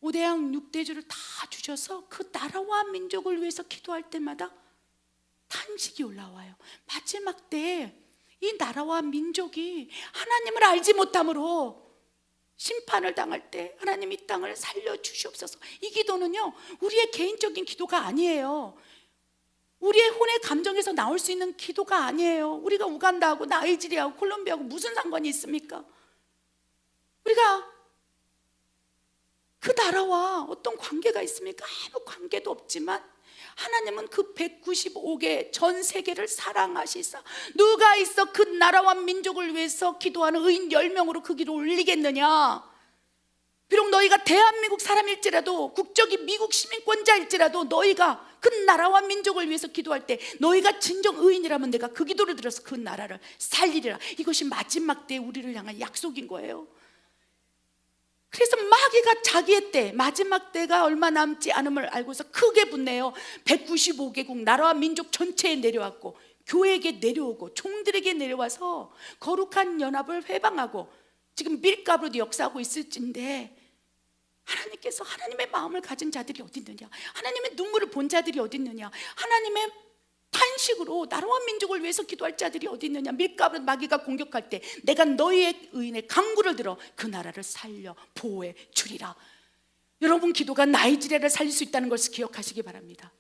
5대양 6대주를 다 주셔서 그 나라와 민족을 위해서 기도할 때마다 탄식이 올라와요. 마지막 때에 이 나라와 민족이 하나님을 알지 못함으로 심판을 당할 때 하나님 이 땅을 살려주시옵소서. 이 기도는요, 우리의 개인적인 기도가 아니에요. 우리의 혼의 감정에서 나올 수 있는 기도가 아니에요. 우리가 우간다하고 나이지리아하고 콜롬비아하고 무슨 상관이 있습니까? 우리가 그 나라와 어떤 관계가 있습니까? 아무 관계도 없지만 하나님은 그 195개 전 세계를 사랑하시사 누가 있어 그 나라와 민족을 위해서 기도하는 의인 10명으로 그 길을 올리겠느냐? 비록 너희가 대한민국 사람일지라도, 국적이 미국 시민권자일지라도 너희가 그 나라와 민족을 위해서 기도할 때 너희가 진정 의인이라면 내가 그 기도를 들어서 그 나라를 살리리라. 이것이 마지막 때 우리를 향한 약속인 거예요. 그래서 마귀가 자기의 때, 마지막 때가 얼마 남지 않음을 알고서 크게 분내요. 195개국 나라와 민족 전체에 내려왔고, 교회에게 내려오고, 종들에게 내려와서 거룩한 연합을 회방하고, 지금 밀가루로 역사하고 있을진데, 하나님께서 하나님의 마음을 가진 자들이 어디 있느냐, 하나님의 눈물을 본 자들이 어디 있느냐, 하나님의 탄식으로 나라와 민족을 위해서 기도할 자들이 어디 있느냐. 밀가루 마귀가 공격할 때 내가 너희의 의인의 강구를 들어 그 나라를 살려 보호해 주리라. 여러분, 기도가 나이지리아를 살릴 수 있다는 것을 기억하시기 바랍니다.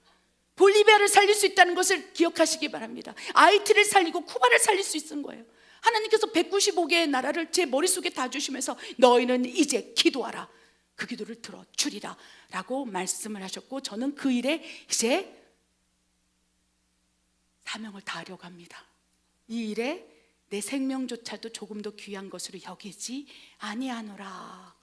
볼리비아를 살릴 수 있다는 것을 기억하시기 바랍니다. 아이티를 살리고 쿠바를 살릴 수 있는 거예요. 하나님께서 195개의 나라를 제 머릿속에 다 주시면서 너희는 이제 기도하라, 그 기도를 들어 주리라 라고 말씀을 하셨고, 저는 그 일에 이제 사명을 다하려고 합니다. 이 일에 내 생명조차도 조금 더 귀한 것으로 여기지 아니하노라.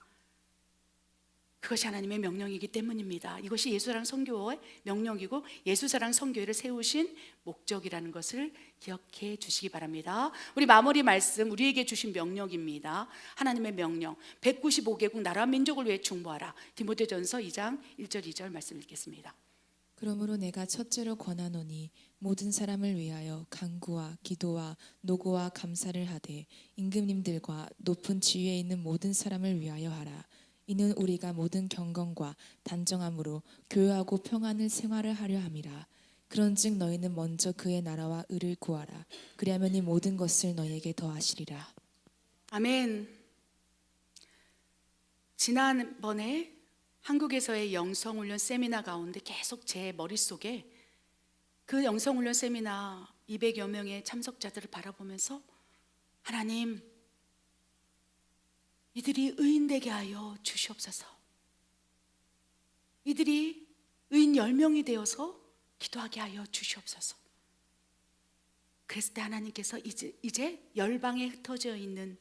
그것이 하나님의 명령이기 때문입니다. 이것이 예수사랑 선교의 명령이고 예수사랑 선교회를 세우신 목적이라는 것을 기억해 주시기 바랍니다. 우리 마무리 말씀, 우리에게 주신 명령입니다. 하나님의 명령, 195개국 나라 민족을 위해 중보하라. 디모데전서 2장 1절 2절 말씀 읽겠습니다. 그러므로 내가 첫째로 권하노니 모든 사람을 위하여 간구와 기도와 노고와 감사를 하되 임금님들과 높은 지위에 있는 모든 사람을 위하여 하라. 이는 우리가 모든 경건과 단정함으로 교회하고 평안을 생활을 하려 함이라. 그런즉 너희는 먼저 그의 나라와 의를 구하라. 그리하면 이 모든 것을 너희에게 더하시리라. 아멘. 지난번에 한국에서의 영성훈련 세미나 가운데 계속 제 머릿속에 그 영성훈련 세미나 200여 명의 참석자들을 바라보면서, 하나님, 이들이 의인되게 하여 주시옵소서. 이들이 의인 10명이 되어서 기도하게 하여 주시옵소서. 그랬을 때 하나님께서 이제 열방에 흩어져 있는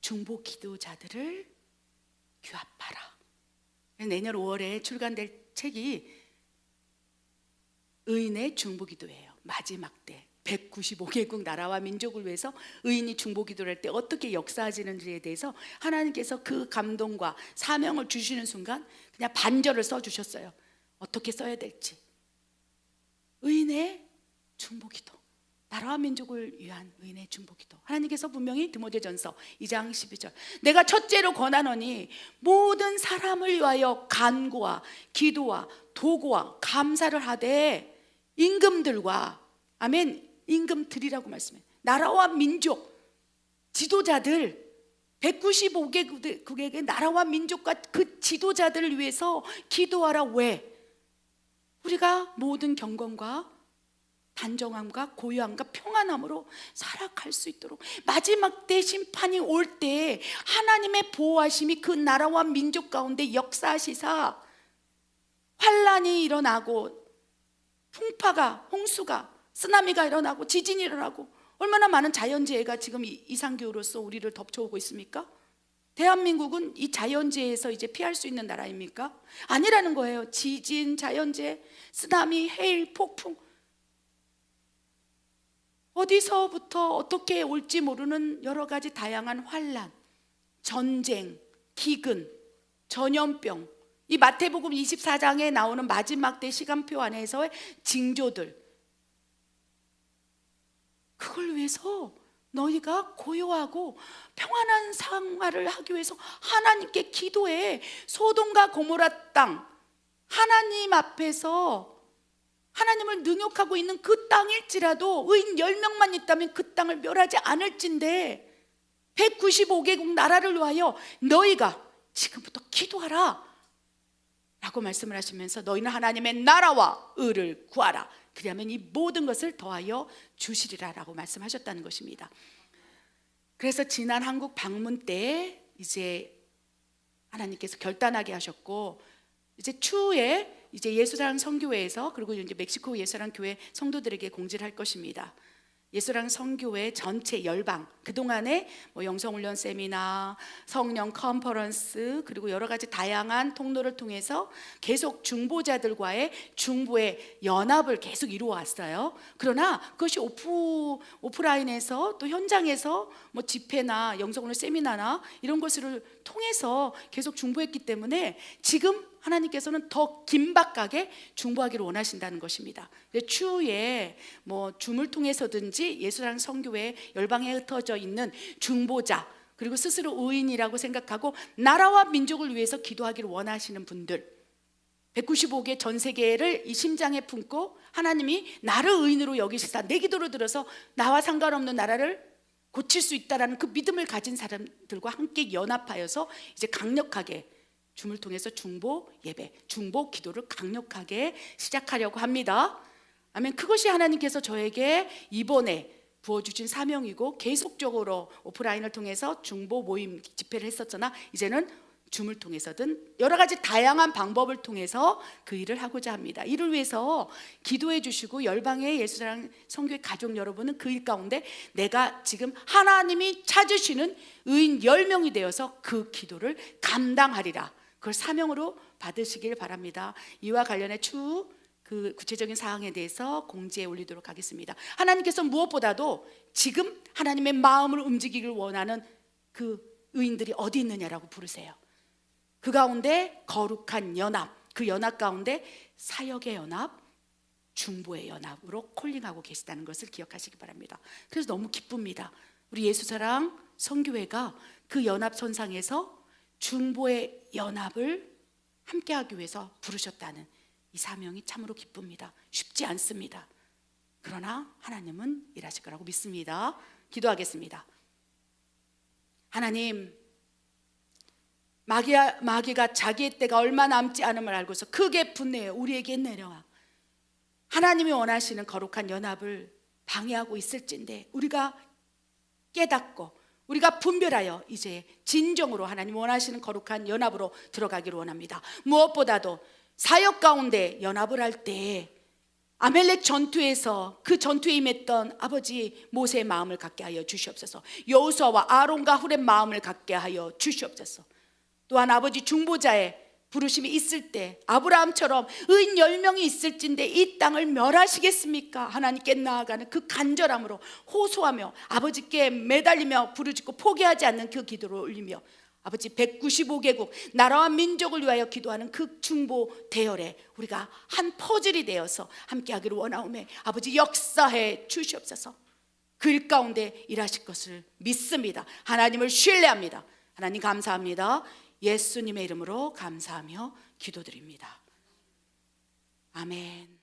중보 기도자들을 규합하라. 내년 5월에 출간될 책이 의인의 중보기도예요. 마지막 때 195개국 나라와 민족을 위해서 의인이 중보기도를 할 때 어떻게 역사하지는지에 대해서 하나님께서 그 감동과 사명을 주시는 순간 그냥 반절을 써주셨어요. 어떻게 써야 될지. 의인의 중보기도, 나라와 민족을 위한 의인의 중보기도. 하나님께서 분명히 디모데전서 2장 12절 내가 첫째로 권하노니 모든 사람을 위하여 간구와 기도와 도구와 감사를 하되 임금들과, 아멘, 임금들이라고 말씀해요. 나라와 민족 지도자들 195개국의 나라와 민족과 그 지도자들을 위해서 기도하라. 왜? 우리가 모든 경건과 단정함과 고요함과 평안함으로 살아갈 수 있도록, 마지막 때 심판이 올 때 하나님의 보호하심이 그 나라와 민족 가운데 역사하시사 환란이 일어나고 풍파가, 홍수가, 쓰나미가 일어나고 지진이 일어나고 얼마나 많은 자연재해가 지금 이상기후로서 우리를 덮쳐오고 있습니까? 대한민국은 이 자연재해에서 이제 피할 수 있는 나라입니까? 아니라는 거예요. 지진, 자연재해, 쓰나미, 해일, 폭풍, 어디서부터 어떻게 올지 모르는 여러 가지 다양한 환란, 전쟁, 기근, 전염병, 이 마태복음 24장에 나오는 마지막 때 시간표 안에서의 징조들, 그걸 위해서 너희가 고요하고 평안한 생활을 하기 위해서 하나님께 기도해. 소돔과 고모라 땅, 하나님 앞에서 하나님을 능욕하고 있는 그 땅일지라도 의인 10명만 있다면 그 땅을 멸하지 않을진데 195개국 나라를 위하여 너희가 지금부터 기도하라 라고 말씀을 하시면서 너희는 하나님의 나라와 의를 구하라. 그러면 이 모든 것을 더하여 주시리라 라고 말씀하셨다는 것입니다. 그래서 지난 한국 방문 때 이제 하나님께서 결단하게 하셨고, 이제 추후에 이제 예수사랑 선교회에서, 그리고 이제 멕시코 예수사랑 교회 성도들에게 공지를 할 것입니다. 예수랑 성교회 전체 열방, 그동안에 뭐 영성훈련 세미나, 성령 컨퍼런스, 그리고 여러 가지 다양한 통로를 통해서 계속 중보자들과의 중보의 연합을 계속 이루어 왔어요. 그러나 그것이 오프라인에서 또 현장에서 뭐 집회나 영성훈련 세미나나 이런 것을 통해서 계속 중보했기 때문에 지금 하나님께서는 더 긴박하게 중보하기를 원하신다는 것입니다. 추후에 뭐 줌을 통해서든지 예수랑 성교회 열방에 흩어져 있는 중보자, 그리고 스스로 의인이라고 생각하고 나라와 민족을 위해서 기도하기를 원하시는 분들, 195개 전 세계를 이 심장에 품고 하나님이 나를 의인으로 여기시사 내 기도를 들어서 나와 상관없는 나라를 고칠 수 있다라는 그 믿음을 가진 사람들과 함께 연합하여서 이제 강력하게 줌을 통해서 중보 예배, 중보 기도를 강력하게 시작하려고 합니다. 아멘. 그것이 하나님께서 저에게 이번에 부어주신 사명이고, 계속적으로 오프라인을 통해서 중보 모임 집회를 했었잖아. 이제는 줌을 통해서든 여러 가지 다양한 방법을 통해서 그 일을 하고자 합니다. 이를 위해서 기도해 주시고, 열방의 예수랑 성교회 가족 여러분은 그 일 가운데 내가 지금 하나님이 찾으시는 의인 10명이 되어서 그 기도를 감당하리라, 그걸 사명으로 받으시길 바랍니다. 이와 관련해 추후 그 구체적인 사항에 대해서 공지에 올리도록 하겠습니다. 하나님께서 무엇보다도 지금 하나님의 마음을 움직이길 원하는 그 의인들이 어디 있느냐라고 부르세요. 그 가운데 거룩한 연합, 그 연합 가운데 사역의 연합, 중보의 연합으로 콜링하고 계시다는 것을 기억하시기 바랍니다. 그래서 너무 기쁩니다. 우리 예수사랑 성교회가 그 연합선상에서 중보의 연합을 함께하기 위해서 부르셨다는 이 사명이 참으로 기쁩니다. 쉽지 않습니다. 그러나 하나님은 일하실 거라고 믿습니다. 기도하겠습니다. 하나님, 마귀가 자기의 때가 얼마 남지 않음을 알고서 크게 분내어 우리에게 내려와 하나님이 원하시는 거룩한 연합을 방해하고 있을진데, 우리가 깨닫고 우리가 분별하여 이제 진정으로 하나님 원하시는 거룩한 연합으로 들어가기를 원합니다. 무엇보다도 사역 가운데 연합을 할 때 아멜렉 전투에서 그 전투에 임했던 아버지 모세의 마음을 갖게 하여 주시옵소서. 여호수아와 아론과 훌의 마음을 갖게 하여 주시옵소서. 또한 아버지 중보자의 부르심이 있을 때 아브라함처럼 의인 10명이 있을진데 이 땅을 멸하시겠습니까? 하나님께 나아가는 그 간절함으로 호소하며 아버지께 매달리며 부르짖고 포기하지 않는 그 기도를 올리며 아버지 195개국 나라와 민족을 위하여 기도하는 그 중보 대열에 우리가 한 퍼즐이 되어서 함께하기를 원하오매 아버지 역사해 주시옵소서. 그 일 가운데 일하실 것을 믿습니다. 하나님을 신뢰합니다. 하나님 감사합니다. 예수님의 이름으로 감사하며 기도드립니다. 아멘.